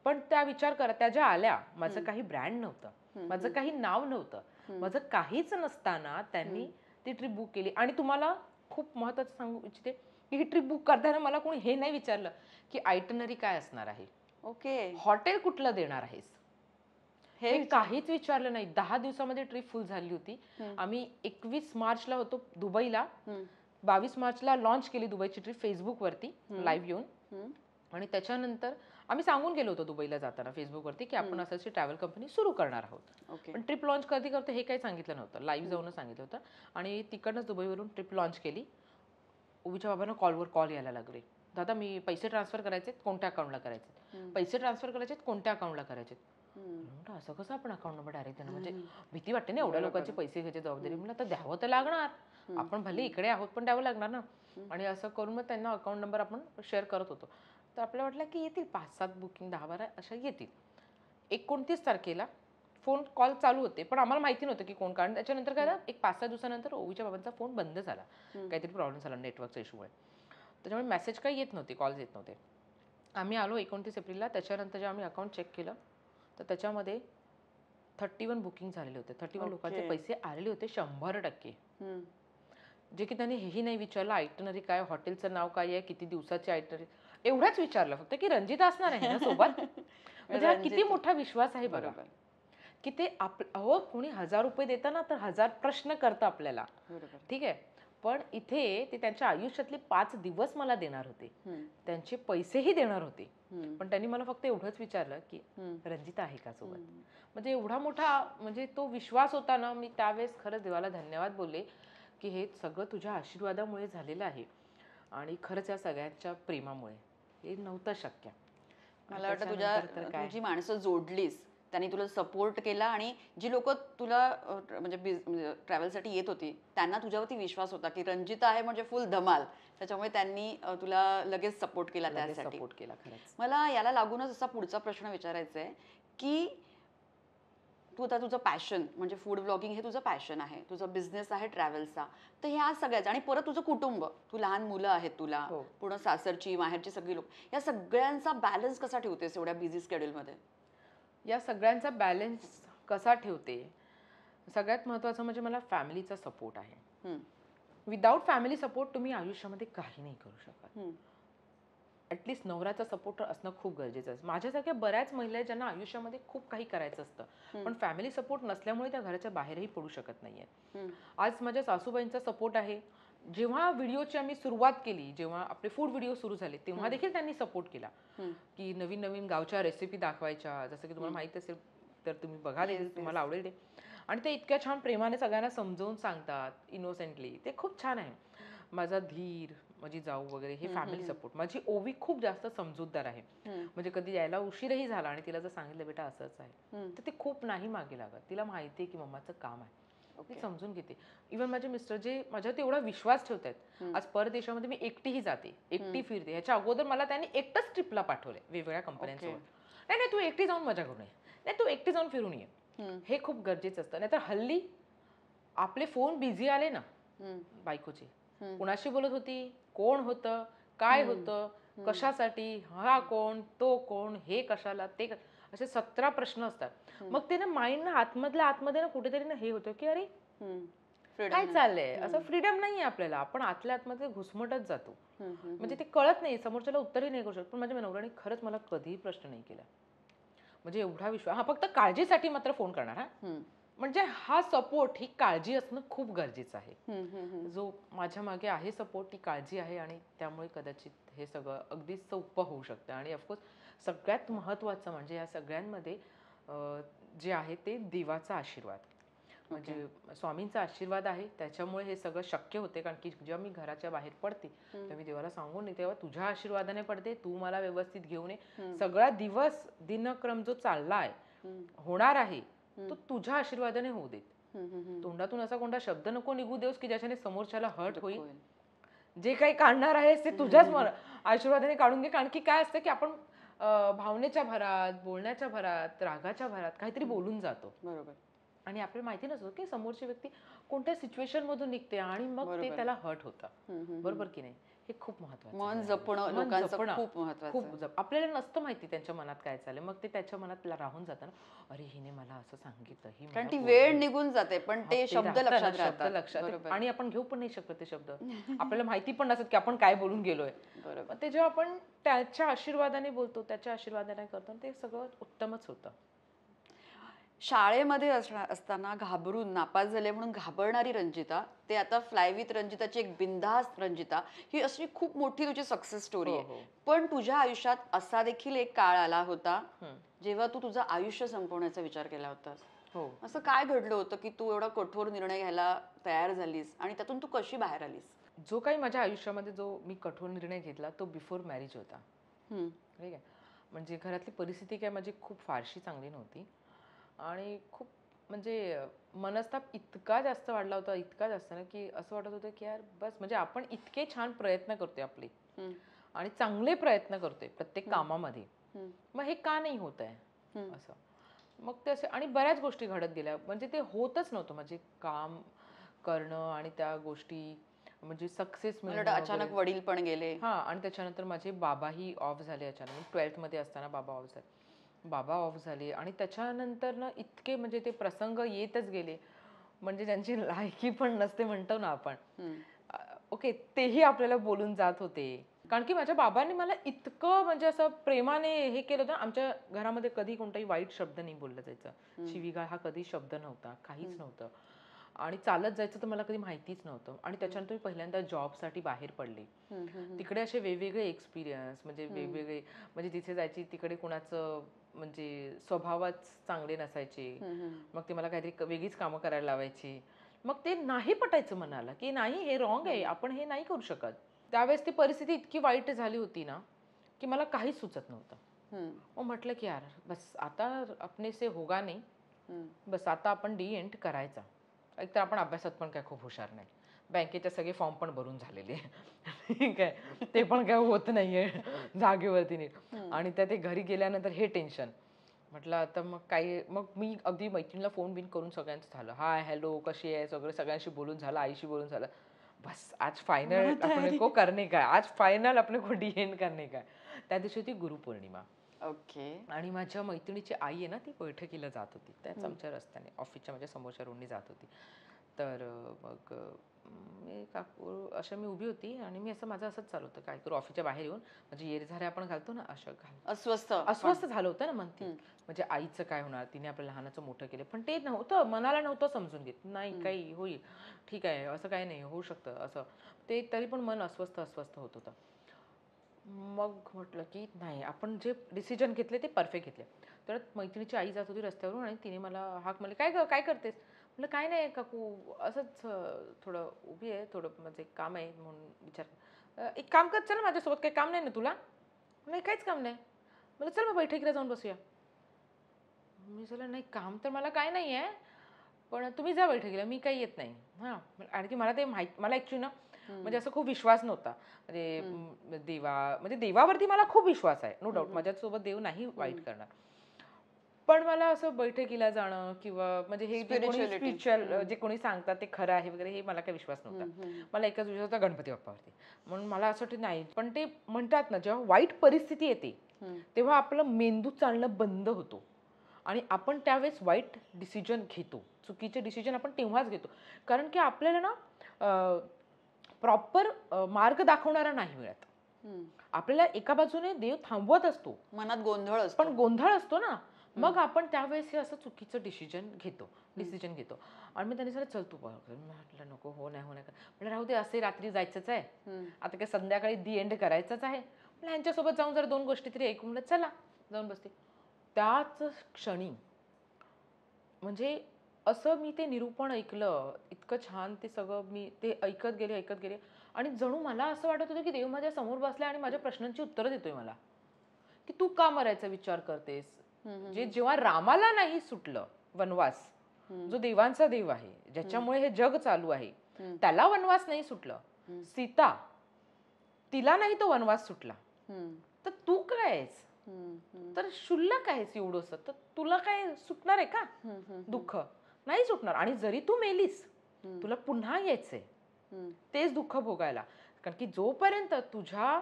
पण त्या विचार करा, त्या ज्या आल्या, माझं काही ब्रँड नव्हतं, माझं काही नाव नव्हतं, माझं काहीच नसताना त्यांनी ती ट्रिप बुक केली. आणि तुम्हाला खूप महत्त्वाचं सांगू इच्छिते की ही ट्रिप बुक करताना मला कोणी हे नाही विचारलं की आयटनरी काय असणार आहे, ओके, हॉटेल कुठलं देणार आहेस, हे काहीच विचारलं नाही. 10 दिवसामध्ये ट्रिप फुल झाली होती. आम्ही 21 मार्चला होतो दुबईला, 22 मार्चला लॉन्च केली दुबईची ट्रिप फेसबुकवरती लाईव्ह येऊन. आणि त्याच्यानंतर आम्ही सांगून गेलो होतो दुबईला जाताना फेसबुकवरती की आपण असं ट्रॅव्हल कंपनी सुरू करणार आहोत. ओके. पण ट्रिप लॉन्च कधी करतो हे काही सांगितलं नव्हतं. लाईव्ह जाऊनच सांगितलं होतं आणि तिकडनंच दुबईवरून ट्रिप लॉन्च केली. ओवीच्या बाबांना कॉलवर कॉल यायला लागले. दादा मी पैसे ट्रान्सफर करायचे कोणत्या अकाउंटला करायचे, पैसे ट्रान्सफर करायचे कोणत्या अकाउंटला करायचे. म्हटलं असं कसं आपण अकाउंट नंबर डायरेक्ट त्यांना, म्हणजे भीती वाटते ना एवढ्या लोकांचे पैसे घ्यायची जबाबदारी. म्हणलं तर द्यावं तर लागणार, आपण भले इकडे आहोत पण द्यावं लागणार ना. आणि असं करून मग त्यांना अकाउंट नंबर आपण शेअर करत होतो. तर आपल्याला वाटलं की येतील 5-7 बुकिंग 10-12 अशा येतील. 29 तारखेला फोन कॉल चालू होते पण आम्हाला माहिती नव्हतं की कोण, कारण त्याच्यानंतर काय झालं, एक 5-6 दिवसानंतर ओवीच्या बाबांचा फोन बंद झाला, काहीतरी प्रॉब्लेम झाला नेटवर्कच्या इश्यूमुळे. त्याच्यामुळे मेसेज काही येत नव्हते, कॉल्स येत नव्हते. आम्ही आलो 29 एप्रिलला. त्याच्यानंतर जेव्हा आम्ही अकाउंट चेक केलं तर त्याच्यामध्ये 31 बुकिंग झालेले होते. 31 लोकांचे पैसे आलेले होते 100%. जे की त्यांनी हेही नाही विचारलं आयटनरी काय, हॉटेलचं नाव काय आहे, किती दिवसाची आयटनरी, एवढंच विचारलं फक्त की रंजिता असणार आहे ना सोबत. म्हणजे हा किती मोठा विश्वास आहे बघा, की ते अहो कोणी 1000 रुपये देतं तर 1000 प्रश्न करतं आपल्याला, ठीक आहे. पण इथे ते त्यांच्या आयुष्यातले 5 दिवस मला देणार होते, त्यांचे पैसेही देणार होते. पण त्यांनी मला फक्त एवढंच विचारलं की रंजिता आहे का सोबत. म्हणजे एवढा मोठा म्हणजे तो विश्वास होता ना. मी त्यावेळेस खरंच देवाला धन्यवाद बोलले की हे सगळं तुझ्या आशीर्वादामुळे झालेलं आहे आणि खरंच या सगळ्यांच्या प्रेमामुळे, हे नव्हतं शक्य. मला वाटतं तुझी माणसं जोडलीस, त्यांनी तुला सपोर्ट केला आणि जी लोक तुला म्हणजे ट्रॅव्हलसाठी येत होती त्यांना तुझ्यावरती विश्वास होता की रंजिता आहे म्हणजे फुल धमाल, त्याच्यामुळे त्यांनी तुला लगेच सपोर्ट केला त्यासाठी. सपोर्ट केला खरंच. मला याला लागूनच असा पुढचा प्रश्न विचारायचा आहे की तू आता तुझं पॅशन म्हणजे फूड ब्लॉगिंग हे तुझं पॅशन आहे, तुझा बिझनेस आहे ट्रॅव्हल्सचा, तर ह्या सगळ्याच आणि परत तुझं कुटुंब, तू लहान मुलं आहेत तुला, पूर्ण सासरची माहेरची सगळी लोक, या सगळ्यांचा बॅलन्स कसा ठेवतेस एवढ्या बिझी स्केड्यूलमध्ये? या सगळ्यांचा बॅलन्स कसा ठेवते, सगळ्यात महत्त्वाचं म्हणजे मला फॅमिलीचा सपोर्ट आहे. विदाऊट फॅमिली सपोर्ट तुम्ही आयुष्यामध्ये काही नाही करू शकत. ॲटलिस्ट नवऱ्याचा सपोर्ट असणं खूप गरजेचं आहे. माझ्यासारख्या बऱ्याच महिला आहेत ज्यांना आयुष्यामध्ये खूप काही करायचं असतं पण फॅमिली सपोर्ट नसल्यामुळे त्या घराच्या बाहेरही पडू शकत नाहीये. आज माझ्या सासूबाईंचा सपोर्ट आहे. जेव्हा व्हिडिओची आम्ही सुरुवात केली, जेव्हा आपले फूड व्हिडिओ सुरू झाले तेव्हा देखील त्यांनी सपोर्ट केला की नवीन नवीन गावच्या रेसिपी दाखवायच्या, जसं की तुम्हाला माहित असेल तर तुम्ही बघा, तुम्हाला आवडेल ते. आणि ते इतक्या छान प्रेमाने सगळ्यांना समजावून सांगतात इनोसेंटली, ते खूप छान आहे. माझा धीर, माझी जाऊ वगैरे हे फॅमिली सपोर्ट. माझी ओवी खूप जास्त समजूतदार आहे, म्हणजे कधी यायला उशीरही झाला आणि तिला जर सांगितलं बेटा असंच आहे तर ती खूप नाही मागे लागत. तिला माहिती आहे की मम्माचं काम आहे, ती समजून घेते. इव्हन माझे मिस्टर जे माझ्यावर एवढा विश्वास ठेवतात, आज परदेशामध्ये मी एकटीही जाते, एकटी फिरते. ह्याच्या अगोदर मला त्यांनी एकटंच ट्रिपला पाठवलंय वेगवेगळ्या कंपन्यांसोबत. नाही नाही तू एकटी जाऊन मजा करून ये, नाही तू एकटी जाऊन फिरून ये. हे खूप गरजेचं असतं. नाहीतर हल्ली आपले फोन बिझी आले ना बायकोचे, कुणाशी बोलत होती, कोण होतं, काय होतं, कशासाठी, हा कोण, तो कोण, हे कशाला, ते असे 17 प्रश्न असतात. मग ते ना माइंड ना आतमधल्या आतमध्ये ना कुठेतरी ना हे होतं की अरे काय चाललंय, असं फ्रीडम नाहीये आपल्याला. आपण आतल्या आतमध्ये घुसमटत जातो, म्हणजे ते कळत नाही, समोरच्याला उत्तरही नाही करू शकत. पण माझ्या नवऱ्याने खरंच मला कधीही प्रश्न नाही केला, म्हणजे एवढा विश्वास. हा फक्त काळजीसाठी मात्र फोन करणार. हा म्हणजे हा सपोर्ट, ही काळजी असणं खूप गरजेचं आहे. जो माझ्या मागे आहे सपोर्ट, ती काळजी आहे आणि त्यामुळे कदाचित हे सगळं अगदी सोपं होऊ शकतं. आणि ऑफकोर्स सगळ्यात महत्त्वाचं म्हणजे या सगळ्यांमध्ये जे आहे ते देवाचा आशीर्वाद, म्हणजे स्वामींचा आशीर्वाद आहे, त्याच्यामुळे हे सगळं शक्य होते. कारण की जेव्हा मी घराच्या बाहेर पडते तेव्हा मी देवाला सांगून नाही, तेव्हा तुझ्या आशीर्वादाने पडते, तू मला व्यवस्थित घेऊन ये. सगळा दिवस दिनक्रम जो चाललाय, होणार आहे, तो तुझ्या आशीर्वादाने होऊ देत. तोंडातून असा कोणता शब्द नको निघू देऊस की ज्याच्याने समोरच्याला हर्ट होईल. जे काही काढणार आहेस ते तुझ्याच आशीर्वादाने काढून घे. कारण की काय असतं की आपण भावनेच्या भरात, बोलण्याच्या भरात, रागाच्या भरात काहीतरी बोलून जातो. बरोबर. आणि आपल्याला माहिती नसतं की समोरची व्यक्ती कोणत्या सिच्युएशन मधून निघते आणि मग ते त्याला हर्ट होतं. बरोबर की नाही? हे खूप महत्त्वाचं. मन जपणं लोकांचं खूप महत्त्वाचं. खूप आपल्याला नसतं माहिती त्यांच्या मनात काय चाललंय, मग ते त्याच्या मनात राहून जातं ना, अरे हिने मला असं सांगितलं, ही कारण ती वेळ निघून जाते पण ते शब्द लक्षात आणि आपण घेऊ पण नाही शकत ते शब्द. आपल्याला माहिती पण नसत की आपण काय बोलून गेलोय. बरोबर. ते जेव्हा आपण त्याच्या आशीर्वादाने बोलतो, त्याच्या आशीर्वादाने करतो, ते सगळं उत्तमच होतं. शाळेमध्ये असताना घाबरून नापास झाले म्हणून घाबरणारी रंजिता, ते आता फ्लाय विथ रंजिताची एक बिनधास्त रंजिता, ही अशी खूप मोठी तुझी सक्सेस स्टोरी हो आहे. हो. पण तुझ्या आयुष्यात असा देखील एक काळ आला होता हम्म. जेव्हा तू तुझं आयुष्य संपवण्याचा विचार केला होतास. हो. असं काय घडलं होतं की तू एवढा कठोर निर्णय घ्यायला तयार झालीस आणि त्यातून तू कशी बाहेर आलीस? जो काही माझ्या आयुष्यामध्ये जो मी कठोर निर्णय घेतला तो बिफोर मॅरेज होता. हम्म, ठीक आहे. म्हणजे घरातली परिस्थिती काय माझी खूप फारशी चांगली नव्हती आणि खूप म्हणजे मनस्ताप इतका जास्त वाढला होता, इतका जास्त ना, की असं वाटत होतं की यार बस, म्हणजे आपण इतके छान प्रयत्न करतोय आपले हम्म, आणि चांगले प्रयत्न करतोय प्रत्येक कामामध्ये, हम्म, मग हे का नाही होत आहे हम्म. असं. मग ते असे आणि बऱ्याच गोष्टी घडत गेल्या, म्हणजे ते होतच नव्हतं, म्हणजे काम करणं आणि त्या गोष्टी म्हणजे सक्सेस मला वाटतं मिळणं वगैरे. अचानक वडील पण गेले. हां, आणि त्याच्यानंतर माझे बाबाही ऑफ झाले अचानक. मी 12th असताना बाबा ऑफ झाले. बाबा ऑफ झाले आणि त्याच्यानंतर ना इतके म्हणजे ते प्रसंग येतच गेले, म्हणजे ज्यांची लायकी पण नसते म्हणतो ना आपण. हम्म, ओके, तेही आपल्याला बोलून जात होते. कारण की माझ्या बाबांनी मला इतकं म्हणजे असं प्रेमाने हे केलं होतं. आमच्या घरामध्ये कधी कोणताही वाईट शब्द नाही बोललं जायचं. शिवीगाळ हा कधी शब्द नव्हता, काहीच नव्हतं. आणि चालत जायचं तर मला कधी माहितीच नव्हतं. आणि त्याच्यानंतर मी पहिल्यांदा जॉबसाठी बाहेर पडले. हम्म, हम्म, तिकडे असे वेगवेगळे एक्सपिरियन्स, म्हणजे वेगवेगळे, म्हणजे जिथे जायची तिकडे कुणाचं म्हणजे स्वभावच चांगले नसायचे. हम्म, मग ते मला काहीतरी वेगळीच कामं करायला लावायची. मग ते नाही पटायचं मनाला, की नाही हे रॉंग आहे, आपण हे नाही करू शकत. त्यावेळेस ती परिस्थिती इतकी वाईट झाली होती ना, की मला काहीच सुचत नव्हतं. हम्म, मग म्हटलं की यार बस आता अपने से होगा नहीं, हम्म. बस आता आपण डी एंड करायचा. एक तर आपण अभ्यासात पण काय खूप हुशार नाही. बँकेचे सगळे फॉर्म पण भरून झालेले. ठीक आहे. ते पण काय होत नाहीये जागेवरती नीट. आणि त्या ते घरी गेल्यानंतर हे टेन्शन. म्हटलं आता मग काय, मग मी अगदी मैत्रिणीला फोन बिन करून सगळ्यांचं झालं. हाय, हॅलो, कशी आहे? सगळं सगळ्यांशी बोलून झालं, आईशी बोलून झालं. बस आज फायनल अपने को करने का है. आज फायनल अपने को डी एंड करने का है. त्या दिवशी होती गुरुपौर्णिमा. ओके. आणि माझ्या मैत्रिणीची आई आहे ना, ती बैठकीला जात होती. त्याच आमच्या रस्त्याने ऑफिसच्या माझ्या समोरच्या रोडनी जात होती. तर मग मी काकू अशा मी उभी होती आणि मी असं माझं असंच चालू होतं, काय करू ऑफिसच्या बाहेर येऊन म्हणजे येरझाऱ्या आपण घालतो ना, अशा अस्वस्थ अस्वस्थ झालं होतं ना मन ते. म्हणजे आईचं काय होणार, तिने आपल्या लहानाचं मोठं केलं, पण ते नव्हतं, मनाला नव्हतं समजून घेत. नाही काही होईल, ठीक आहे, असं काही नाही, होऊ शकतं असं. ते तरी पण मन अस्वस्थ अस्वस्थ होत होतं. मग म्हटलं की नाही, आपण जे डिसिजन घेतले ते परफेक्ट घेतले. तर मैत्रिणीची आई जात होती रस्त्यावरून आणि तिने मला हाक मारली, काय ग काय करतेस? म्हटलं काय नाही काकू, असंच थोडं उभी आहे, थोडं म्हणजे काम आहे म्हणून विचार. एक काम कर, चल माझ्यासोबत, काही काम नाही ना तुला? नाही काहीच काम नाही. मला चल मग बैठकीला जाऊन बसूया. मी झालं नाही, काम तर मला काय नाही आहे, पण तुम्ही जा बैठकीला, मी काही येत नाही. हां, आणखी मला ते माहीत, मला ॲक्च्युली ना म्हणजे असं खूप विश्वास नव्हता. म्हणजे म्हणजे देवावरती मला खूप विश्वास आहे, नो डाऊट. माझ्यासोबत देव नाही वाईट करणार. पण मला असं बैठकीला जाणं किंवा म्हणजे हे जे कोणी स्पिरिच्युअलिटी. स्पिरिच्युअल जे कोणी सांगतात ते खरं आहे वगैरे, हे मला काही विश्वास नव्हता. मला एकच विश्वास होता, गणपती बाप्पावरती. म्हणून मला असं वाटतं नाही. पण ते म्हणतात ना, जेव्हा वाईट परिस्थिती येते तेव्हा आपलं मेंदू चालणं बंद होतो आणि आपण त्यावेळेस वाईट डिसिजन घेतो. चुकीचे डिसिजन आपण तेव्हाच घेतो, कारण की आपल्याला ना प्रॉपर मार्ग दाखवणारा नाही मिळत. आपल्याला एका बाजूने देव थांबवत असतो, मनात गोंधळ असतो. पण गोंधळ असतो ना, मग आपण त्यावेळेस हे असं चुकीचं डिसिजन घेतो. आणि मग त्यांनी सांगितलं, चल तू बघ. म्हटलं नको, हो नाही, हो नाही. म्हटलं राहू दे, असे रात्री जायचंच आहे, आता काय संध्याकाळी दी एंड करायचंच आहे. म्हटलं ह्यांच्यासोबत जाऊन जर 2 गोष्टी तरी ऐकून, म्हटलं चला जाऊन बसते. त्याच क्षणी म्हणजे असं मी ते निरूपण ऐकलं, इतकं छान ते सगळं मी ते ऐकत गेले आणि जणू मला असं वाटत होतं की देव माझ्या समोर बसलाय आणि माझ्या प्रश्नांची उत्तरं देतोय मला, की तू का मरायचा विचार करतेस? जे जेव्हा रामाला नाही सुटलं वनवास, जो देवांचा देव आहे, ज्याच्यामुळे हे जग चालू आहे, त्याला वनवास नाही सुटलं. सीता, तिला नाही तो वनवास सुटला, तर तू काय आहेस? तर क्षुल्लक आहेस एवढंसं, तर तुला काय सुटणार आहे का दुःख? नाही सुटणार. आणि जरी तू मेलीस, तुला पुन्हा यायचंय तेच दुःख भोगायला. कारण की जोपर्यंत तुझ्या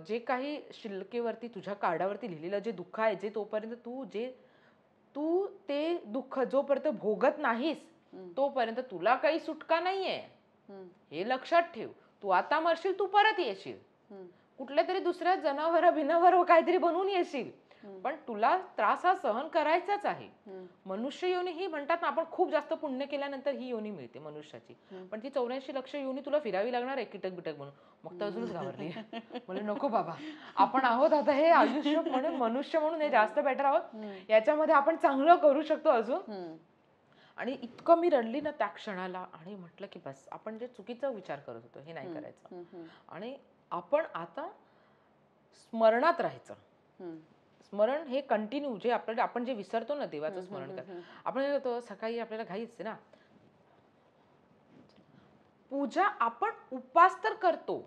जे काही शिल्लकेवरती, तुझ्या कार्डावरती लिहिलेलं जे दुःख आहे, जे तोपर्यंत तू ते दुःख जोपर्यंत भोगत नाहीस, तोपर्यंत तुला काही सुटका नाहीये. हे लक्षात ठेव. तू आता मरशील, तू परत येशील, कुठल्या तरी दुसऱ्या जनावर बिनावर काहीतरी बनवून येशील, पण तुला त्रास हा सहन करायचाच आहे. मनुष्य योनी ही म्हणतात ना, आपण खूप जास्त पुण्य केल्यानंतर ही योनी मिळते मनुष्याची. पण ती 84 लक्ष योनी तुला फिरावी लागणार आहे कीटक बिटक म्हणून. मग तर अजूनच घाबरली. म्हणजे नको बाबा, आपण आहोत आता हे आयुष्य म्हणून, मनुष्य म्हणून हे जास्त बेटर आहोत. याच्यामध्ये आपण चांगलं करू शकतो अजून. आणि इतकं मी रडली ना त्या क्षणाला, आणि म्हटलं की बस, आपण जे चुकीचा विचार करत होतो हे नाही करायचं, आणि आपण आता स्मरणात राहायचं. स्मरण हे कंटिन्यू, जे आपल्याला आपण जे विसरतो ना देवाचं स्मरण कर. आपण काय करतो, सकाळी आपल्याला घाई असते ना, पूजा आपण उपास तर करतो,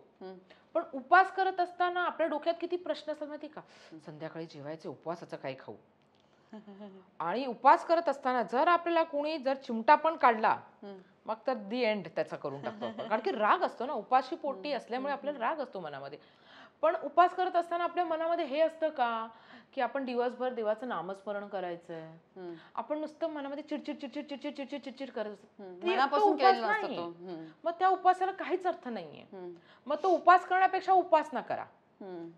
पण उपास करत असताना आपल्या डोक्यात किती प्रश्न असतात माहिती का, संध्याकाळी जेवायचे, उपवासाचं काय खाऊ. आणि उपास करत असताना जर आपल्याला कोणी जर चिमटा पण काढला, मग तर दी एंड त्याचा करून टाकतो आपण. कारण की राग असतो ना, उपाशी पोटी असल्यामुळे आपल्याला राग असतो मनामध्ये. पण उपास करत असताना आपल्या मनामध्ये हे असतं का, की आपण दिवसभर देवाचं नामस्मरण करायचंय. आपण नुसतं मनामध्ये चिडचिड चिडचिड चिडचिड चिडचिड चिडचिड करत असतो. तो उपास नाही. मग त्या उपासाला काहीच अर्थ नाहीये. मग तो उपास करण्यापेक्षा उपासना करा,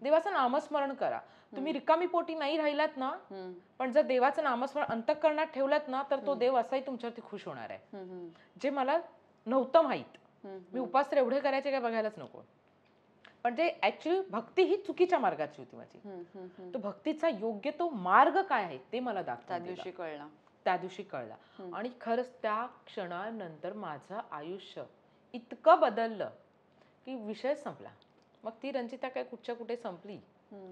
देवाचं नामस्मरण करा. तुम्ही रिकामी पोटी नाही राहिलात ना, पण जर देवाचं नामस्मरण अंतःकरणात ठेवलात ना, तर तो देव असाही तुमच्यावरती खुश होणार आहे. जे मला नव्हतं माहित. मी उपास तर एवढे करायचे काय बघायलाच नको. पण ते ऍक्च्युली भक्ती ही चुकीच्या मार्गाची होती माझी. तो भक्तीचा योग्य तो मार्ग काय आहे ते मला त्या दिवशी कळला. आणि खरंच त्या क्षणानंतर माझं आयुष्य इतकं बदललं की विषय संपला. मग ती रंजिता काय कुठच्या कुठे संपली,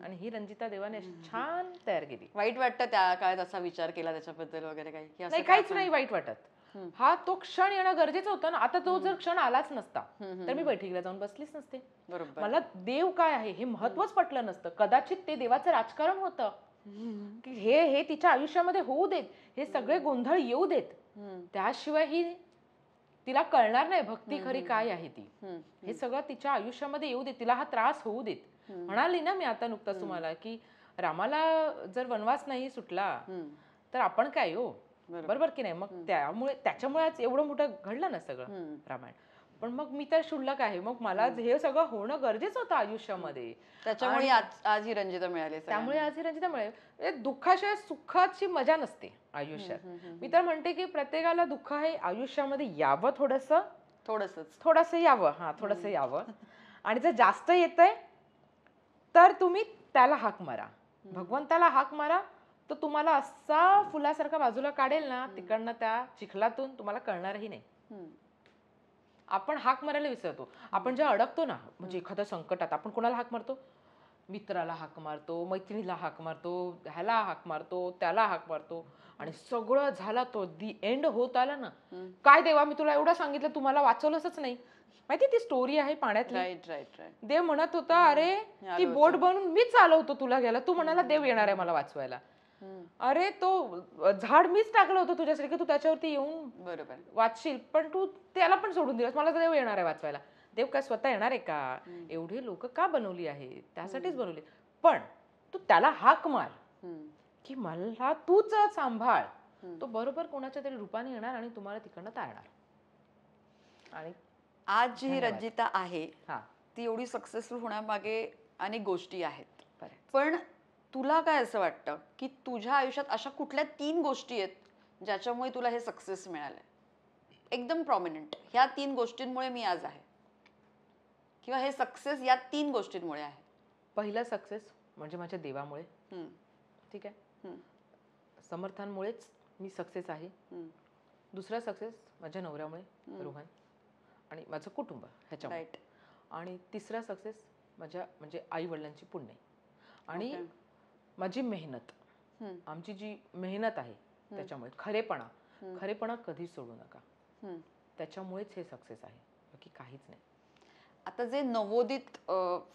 आणि ही रंजिता देवाने अशी छान तयार केली. वाईट वाटतं त्या काळात असा विचार केला त्याच्याबद्दल वगैरे काही? नाही, काहीच नाही वाईट वाटत. हा तो क्षण येणं गरजेचं होतं ना. आता तो जर क्षण आलाच नसता तर मी बैठकीला जाऊन बसलीच नसते. बरोबर. मला देव काय आहे हे महत्वच पटलं नसतं. कदाचित ते देवाचं राजकारण होतं की हे तिच्या आयुष्यामध्ये होऊ देत, हे सगळे गोंधळ येऊ देत, त्याशिवाय ही तिला कळणार नाही भक्ती खरी काय आहे ती. हे सगळं तिच्या आयुष्यामध्ये येऊ देत, तिला हा त्रास होऊ देत. म्हणाली ना मी आता नुकताच तुम्हाला की रामाला जर वनवास नाही सुटला तर आपण काय हो, बरोबर की नाही. मग त्याच्यामुळे एवढं मोठं घडलं ना सगळं रामायण. पण मग मी तर क्षुल्लक आहे, मग मला हे सगळं होणं गरजेचं होतं आयुष्यामध्ये. त्याच्यामुळे आज ही रंजिता मिळाली. त्यामुळे आज ही रंजिता मिळाली. दुःखाशिवाय सुखाची मजा नसते आयुष्यात. मी तर म्हणते की प्रत्येकाला दुःख हे आयुष्यामध्ये यावं, थोडंसं यावं. हा, थोडंसं यावं. आणि जर जास्त येतंय तर तुम्ही त्याला हाक मारा, भगवंताला हाक मारा. तो तुम्हाला असा फुलासारखा बाजूला काढेल ना, तिकडनं त्या चिखलातून तुम्हाला कळणारही नाही. आपण हाक मारायला विसरतो. आपण जेव्हा अडकतो ना, म्हणजे एखाद्या संकटात, आपण कोणाला हाक मारतो? मित्राला हाक मारतो, मैत्रिणीला हाक मारतो, ह्याला हाक मारतो, त्याला हाक मारतो, आणि सगळं झालं, तो दी एंड होत आला ना, काय देवा मी तुला एवढं सांगितलं, तुम्हाला वाचवलंच नाही. माहिती ती स्टोरी आहे पाण्यातली. देव म्हणत होता, अरे ती बोट बनवून मीच चालवतो तुला घ्यायला, तू म्हणाला देव येणार आहे मला वाचवायला. अरे तो झाड मीच टाकलं होतं तुझ्यासाठी की तू त्याच्यावरती येऊन बरोबर वाचशील, पण तू त्याला पण सोडून दिलंस. मला तर देव येणार आहे वाचवायला. देव काय स्वतः येणार आहे का? एवढी लोक का बनवली आहे? त्यासाठीच बनवली. पण तू त्याला हाक मार की मला तूच सांभाळ. तो बरोबर कोणाच्या तरी रूपाने येणार आणि तुम्हाला तिकडनं तारणार. आणि आज जी रंजिता आहे ती एवढी सक्सेसफुल होण्यामागे अनेक गोष्टी आहेत. पण तुला काय असं वाटतं की तुझ्या आयुष्यात अशा कुठल्या 3 गोष्टी आहेत ज्याच्यामुळे तुला हे सक्सेस मिळालंय एकदम प्रॉमिनंट? ह्या 3 गोष्टींमुळे मी आज आहे, किंवा हे सक्सेस या 3 गोष्टींमुळे आहे. पहिला सक्सेस म्हणजे माझ्या देवामुळे. ठीक आहे, समर्थांमुळेच मी सक्सेस आहे. दुसरा सक्सेस माझ्या नवऱ्यामुळे, रोहन, आणि माझं कुटुंब ह्याच्यामुळे. आणि तिसरा सक्सेस माझ्या म्हणजे आई वडिलांची पुण्य आणि माझी मेहनत. आमची जी मेहनत आहे त्याच्यामुळे. खरेपणा कधीच सोडू नका, त्याच्यामुळेच हे सक्सेस आहे, बाकी काहीच नाही. आता जे नवोदित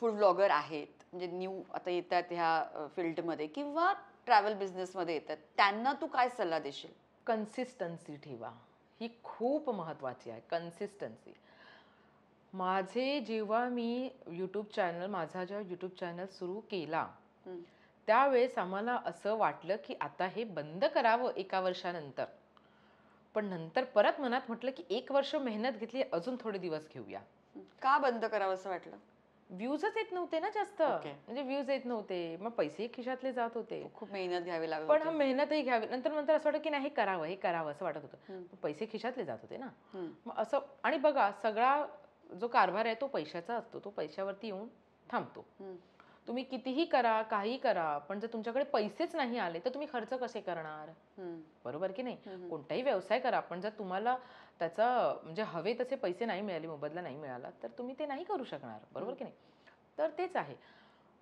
फूड ब्लॉगर आहेत, म्हणजे न्यू आता येतात ह्या फील्डमध्ये किंवा ट्रॅव्हल बिझनेसमध्ये येतात, त्यांना तू काय सल्ला देशील? कन्सिस्टन्सी ठेवा, ही खूप महत्त्वाची आहे. कन्सिस्टन्सी. जेव्हा मी माझा जेव्हा यूट्यूब चॅनल सुरू केला त्यावेळेस आम्हाला असं वाटलं की आता हे बंद करावं 1 वर्षानंतर. पण नंतर परत मनात म्हटलं की 1 वर्ष मेहनत घेतली, अजून थोडे दिवस घेऊया. का बंद करावं असं वाटलं? व्ह्यूजच येत नव्हते ना जास्त, Okay. म्हणजे व्ह्यूज येत नव्हते, मग पैसे खिशातले जात होते. खूप मेहनत घ्यावी लागत पण होती. मेहनतही घ्यावी, नंतर नंतर असं वाटतं की नाही हे करावं असं वाटत होतं. हम्म. पण पैसे खिशातले जात होते ना. हम्म. मग असं, आणि बघा सगळा जो कारभार आहे तो पैशाचा असतो, तो पैशावरती येऊन थांबतो. हम्म. तुम्ही कितीही करा, काही करा, पण जर तुमच्याकडे पैसेच नाही आले तर तुम्ही खर्च कसे करणार? हम्म. बरोबर की नाही? हम्म. कोणताही व्यवसाय करा, पण जर तुम्हाला त्याचा म्हणजे हवे तसे पैसे नाही मिळाले, मोबदला नाही मिळाला, तर तुम्ही ते नाही करू शकणार. बरोबर की नाही? तर तेच आहे.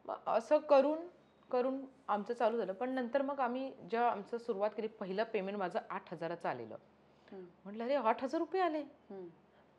मग असं करून करून आमचं चालू झालं. पण नंतर मग आम्ही जेव्हा आमचं सुरुवात केली, पहिलं पेमेंट माझं 8,000चं आलेलं. हम्म. म्हटलं अरे 8,000 रुपये आले. हम्म.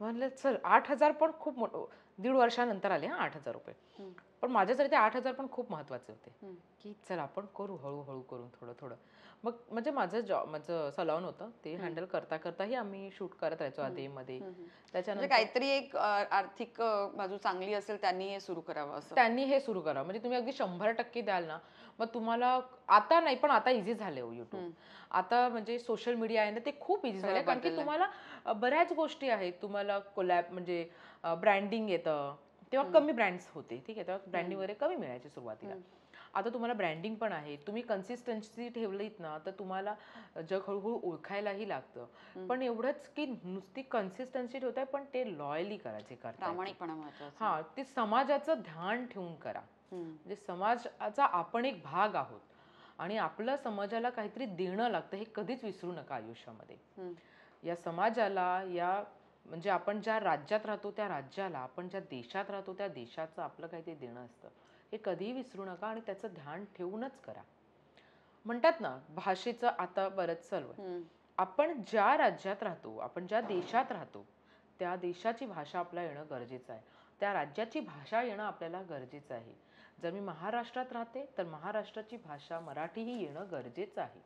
म्हणलं चल 8,000 पण खूप मोठं, 1.5 वर्षानंतर आले 8,000 रुपये. हम्म. पण माझ्यासाठी ते 8,000 पण खूप महत्वाचे होते, हम्म. की चल आपण करू हळूहळू करून थोडं थोडं. मग म्हणजे माझं सलॉन होतं, ते हँडल करता करताही आम्ही शूट करत राहायचो आधीमध्ये. म्हणजे त्याच्यानंतर काहीतरी एक आर्थिक बाजू चांगली असेल त्यांनी हे सुरू करावं असं. त्यांनी हे सुरू करा, म्हणजे तुम्ही अगदी 100% द्याल ना, मग तुम्हाला आता नाही पण आता इझी झाले हो युट्यूब. आता म्हणजे सोशल मीडिया आहे ना, ते खूप इझी झालं, कारण की तुम्हाला बऱ्याच गोष्टी आहेत. तुम्हाला कोलॅब म्हणजे ब्रँडिंग येतं, तेव्हा कमी ब्रँड्स होते, ठीक आहे, तेव्हा ब्रँडिंग वगैरे कमी मिळायचे सुरुवातीला. आता तुम्हाला ब्रँडिंग पण आहे, तुम्ही कन्सिस्टन्सी ठेवलीत ना तर तुम्हाला जग हळूहळू ओळखायलाही लागतं. पण एवढंच की नुसती कन्सिस्टन्सी ठेवताय, पण ते लॉयली करायचे करताय. प्रामाणिकपणा महत्वाचा. हा, ते समाजाचं ध्यान ठेवून करा. म्हणजे समाजाचा आपण एक भाग आहोत आणि आपलं समाजाला काहीतरी देणं लागतं, हे कधीच विसरू नका आयुष्यामध्ये. या समाजाला, या म्हणजे आपण ज्या राज्यात राहतो त्या राज्याला, आपण ज्या देशात राहतो त्या देशाचं आपलं काहीतरी देणं असतं, हे कधीही विसरू नका आणि त्याचं ध्यान ठेवूनच करा. म्हणतात ना, भाषेचं आता बरंच चालू आहे. आपण ज्या राज्यात राहतो, आपण ज्या देशात राहतो, त्या देशाची भाषा आपल्याला येणं गरजेचं आहे. त्या राज्याची भाषा येणं आपल्याला गरजेचं आहे. जर मी महाराष्ट्रात राहते तर महाराष्ट्राची भाषा मराठीही येणं गरजेचं आहे.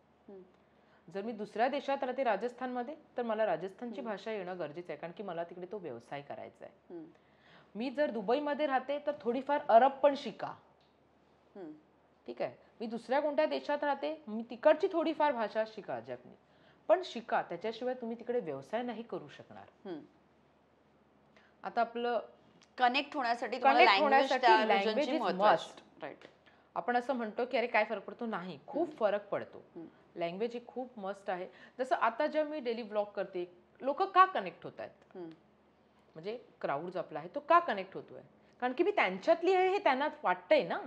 जर मी दुसऱ्या देशात राहते, राजस्थानमध्ये, तर मला राजस्थानची भाषा येणं गरजेचं आहे, कारण की मला तिकडे तो व्यवसाय करायचा आहे. मी जर दुबईमध्ये राहते तर थोडीफार अरब पण शिका. ठीक आहे, मी दुसऱ्या कोणत्या देशात राहते, मी तिकडची थोडीफार भाषा शिका, जपनी पण शिका, त्याच्याशिवाय तुम्ही तिकडे व्यवसाय नाही करू शकणार. आता आपलं कनेक्ट होण्यासाठी लँग्वेज इज मस्ट. आपण असं म्हणतो की अरे काय फरक पडतो, नाही, खूप फरक पडतो. लँग्वेज ही खूप मस्ट आहे. जसं आता जेव्हा मी डेली ब्लॉग करते, लोक का कनेक्ट होत आहेत, म्हणजे क्राऊड जो आपला आहे तो का कनेक्ट होतोय, कारण की मी त्यांच्यातली आहे हे त्यांना वाटतंय ना.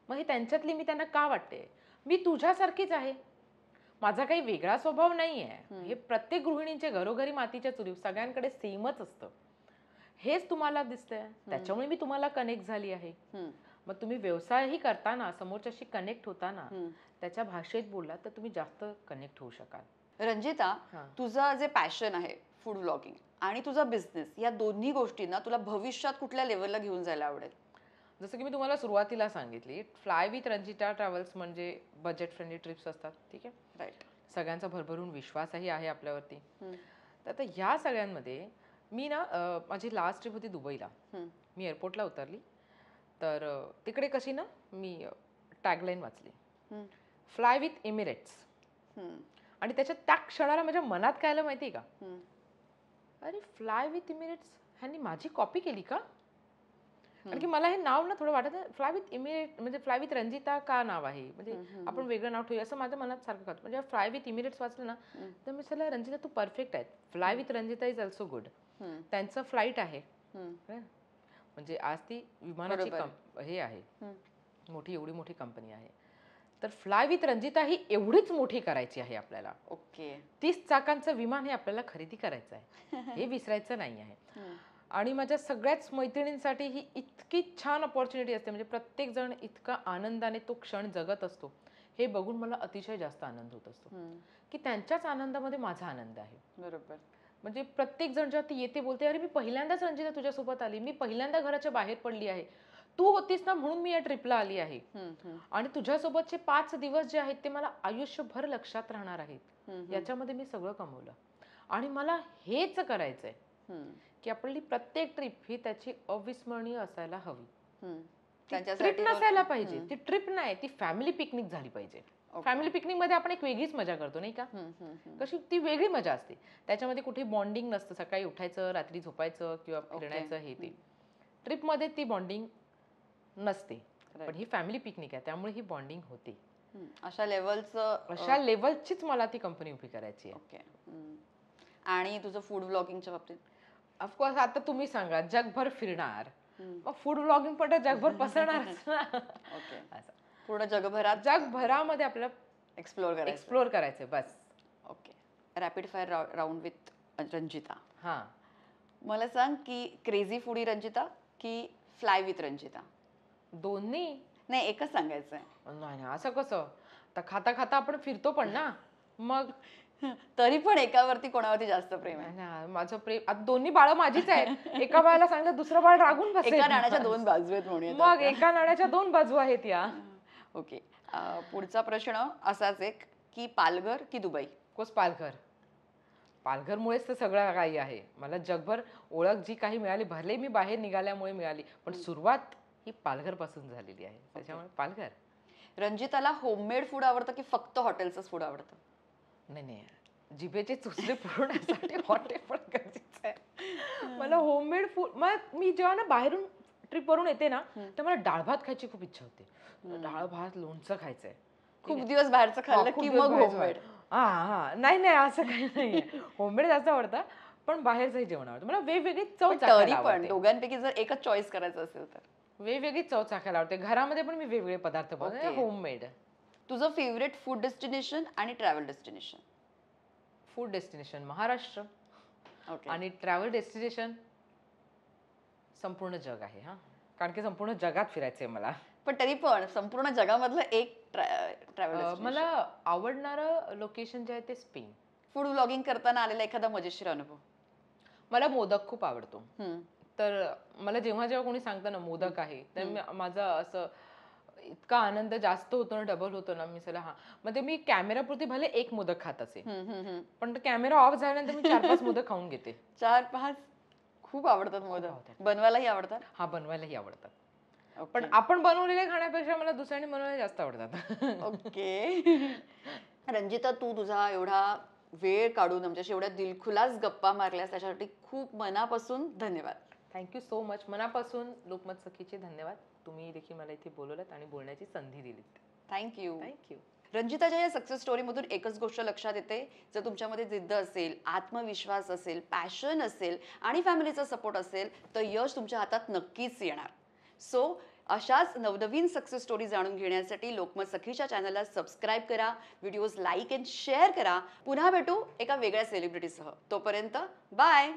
मग हे त्यांच्यातली मी त्यांना का वाटते, मी तुझ्यासारखीच आहे, माझा काही वेगळा स्वभाव नाही आहे. हे प्रत्येक गृहिणींच्या घरोघरी मातीच्या चुली सगळ्यांकडे सेमच असतं, हेच तुम्हाला दिसतंय, त्याच्यामुळे मी तुम्हाला कनेक्ट झाली आहे. मग तुम्ही व्यवसायही करताना, समोरच्याशी कनेक्ट होताना त्याच्या भाषेत बोलला तर तुम्ही जास्त कनेक्ट होऊ शकाल. रंजिता, तुझं जे पॅशन आहे फूड ब्लॉगिंग आणि तुझा बिझनेस, या दोन्ही गोष्टींना तुला भविष्यात कुठल्या लेवलला घेऊन जायला आवडेल? जसं की मी तुम्हाला सुरुवातीला सांगितली, फ्लाय विथ रंजिता ट्रॅव्हल्स म्हणजे बजेट फ्रेंडली ट्रिप्स असतात, ठीक आहे, राईट. सगळ्यांचा भरभरून विश्वासही आहे आपल्यावरती. तर आता ह्या सगळ्यांमध्ये मी ना, माझी लास्ट ट्रिप होती दुबईला. मी एअरपोर्टला उतरली, तर तिकडे कशी ना मी टॅगलाईन वाचली, फ्लाय विथ एमिरेट्स. आणि त्याच्यात त्या क्षणाला माझ्या मनात काय आलं माहिती आहे का, अरे फ्लाय विथ एमिरेट्स ह्यांनी माझी कॉपी केली का? कारण की मला हे नाव ना थोडं वाटत, फ्लाय विथ इमिरेट म्हणजे फ्लाय विथ रंजिता का नाव आहे, म्हणजे आपण वेगळं नाव ठेवूया असं माझ्या मनात सारखं करतो. म्हणजे फ्लाय विथ इमिरेट्स वाचलं ना, तर मी चला रंजिता तू परफेक्ट आहे, fly with Ranjita is also good. त्यांचं फ्लाईट आहे, म्हणजे आज ती विमानाची हे आहे, मोठी, एवढी मोठी कंपनी आहे, तर फ्लाय विथ रंजिता ही एवढीच मोठी करायची आहे आपल्याला. ओके. 30 चाकांचं विमान हे आपल्याला खरेदी करायचं आहे, हे विसरायचं नाही आहे. आणि माझ्या सगळ्याच मैत्रिणींसाठी ही इतकी छान अपॉर्च्युनिटी असते, म्हणजे प्रत्येक जण इतका आनंदाने तो क्षण जगत असतो, हे बघून मला अतिशय जास्त आनंद होत असतो, की त्यांच्याच आनंदामध्ये माझा आनंद आहे. बरोबर. म्हणजे प्रत्येक जण जेव्हा ती येते बोलते, अरे मी पहिल्यांदाच रंजिता तुझ्यासोबत आली, मी पहिल्यांदा घराच्या बाहेर पडली आहे, तू होतीस ना म्हणून मी या ट्रिपला आली आहे, आणि तुझ्यासोबतचे 5 दिवस जे आहेत ते मला आयुष्यभर लक्षात राहणार आहेत, याच्यामध्ये मी सगळं कमवलं. आणि मला हेच करायचंय की आपली प्रत्येक ट्रिप ही त्याची अविस्मरणीय असायला हवी. ट्रिप नसायला पाहिजे, ती ट्रिप नाही, ती फॅमिली पिकनिक झाली पाहिजे. फॅमिली पिकनिक मध्ये आपण एक वेगळीच मजा करतो नाही का, कशी ती वेगळी मजा असते, त्याच्यामध्ये कुठे बॉन्डिंग नसतं, सकाळी उठायचं, रात्री झोपायचं किंवा फिरण्याचं, हे ते. ट्रिपमध्ये ती बॉन्डिंग नसते. पण ही फॅमिली पिकनिक आहे त्यामुळे ही बॉन्डिंग होते. अशा लेवलचं अशा लेवलचीच मला ती कंपनी उभी करायची आहे. ओके. आणि तुझं फूड ब्लॉगिंगच्या बाबतीत? ऑफकोर्स आता तुम्ही सांगा जगभर फिरणार मग फूड ब्लॉगिंग पण जगभर पसरणारच ना. ओके. असं. पूर्ण जगभरात जगभरामध्ये आपल्याला एक्सप्लोअर करायचं. एक्सप्लोअर करायचंय बस. Okay. Rapid fire round with Ranjita. हां. मला सांग की क्रेझी फूडी रंजिता की फ्लाय विथ रंजिता? दोन्ही नाही, एकच सांगायचंय. नाही नाही, असं कसं तर खाता खाता आपण फिरतो पण ना मग. तरी पण एकावरती कोणावरती जास्त प्रेम आहे? नाही ना, माझं प्रेम आता दोन्ही बाळं माझीच आहेत. एका बाळाला सांगितलं दुसरं बाळ रागून बसेल. एका नाण्याच्या दोन बाजू आहेत म्हणूया. मग एका नाण्याच्या दोन बाजू आहेत या. ओके. पुढचा प्रश्न असाच एक की पालघर की दुबई? कोस पालघर. पालघरमुळेच तर सगळं काही आहे. मला जगभर ओळख जी काही मिळाली भले मी बाहेर निघाल्यामुळे मिळाली पण सुरुवात ही पालघर पासून झालेली आहे. त्याच्यामुळे पालघर. रंजिताला होममेड फूड आवडतं की फक्त हॉटेलचंच फूड आवडतं? नाही नाही, जिभेचे चुचले पुरवण्यासाठी हॉटेल पण गरजेचं आहे. मला होममेड फूड मी जेव्हा ना बाहेरून ट्रिपवरून येते ना तर मला डाळ भात खायची खूप इच्छा होते. डाळ भात लोणचं खायचंय. खूप दिवस बाहेरचं खाल्लं की मग होममेड? हा नाही नाही, असं काही नाहीये. होममेड जास्त आवडतं पण बाहेरचंही जेवण आवडतं. मला वेगवेगळी चव तरी चाखायला पण आवडते. दोघांपैकी जर एकच चॉईस करायचं असेल तर? वेगवेगळी चव चाखायला आवडते. घरामध्ये पण मी वेगवेगळे पदार्थ बनवते. Okay. होममेड. तुझं फेवरेट फूड डेस्टिनेशन आणि travel destination? Food destination Maharashtra okay. आणि ट्रॅव्हल डेस्टिनेशन संपूर्ण जग आहे. हा, कारण की संपूर्ण जगात फिरायचंय मला. पण तरी पण संपूर्ण जगामधलं एक ट्रॅव्हल मला आवडणारं लोकेशन जे आहे ते स्पेन. फूड ब्लॉगिंग करताना आलेला एखादा मजेशीर अनुभव? मला मोदक खूप आवडतो. हम्म. तर मला जेव्हा जेव्हा कोणी सांगतं ना मोदक आहे तर माझं असं इतका आनंद जास्त होतो ना, डबल होतो ना. मी चला हा म्हणजे मी कॅमेरापुरती भले एक मोदक खात असेल पण कॅमेरा ऑफ झाल्यानंतर मी 4-5 मोदक खाऊन घेते. 4-5? खूप आवडतात मोदक. आवडतात. बनवायलाही आवडतात? हा, बनवायलाही आवडतात. Okay. पण आपण बनवलेले खाण्यापेक्षा मला दुसऱ्यांनी बनवलेले जास्त आवडतात. ओके. रंजिता, तू तुझा एवढा वेळ काढून आमच्याशी एवढ्या दिलखुलास गप्पा मारल्यास त्याच्यासाठी खूप मनापासून धन्यवाद. Thank you so much. मनापासून लोकमत सखीचे धन्यवाद. तुम्ही देखील मला इथे बोलवलं आणि बोलण्याची संधी दिलीत. थँक्यू. थँक्यू. रंजिताच्या या सक्सेस स्टोरीमधून एकच गोष्ट लक्षात येते, जर तुमच्यामध्ये जिद्द असेल, आत्मविश्वास असेल, पॅशन असेल आणि फॅमिलीचा सपोर्ट असेल तर यश तुमच्या हातात नक्कीच येणार. सो अशाच नवनवीन सक्सेस स्टोरी जाणून घेण्यासाठी लोकमत सखीच्या चॅनलला सबस्क्राईब करा, व्हिडिओज लाईक अँड शेअर करा. पुन्हा भेटू एका वेगळ्या सेलिब्रिटीसह. तोपर्यंत बाय.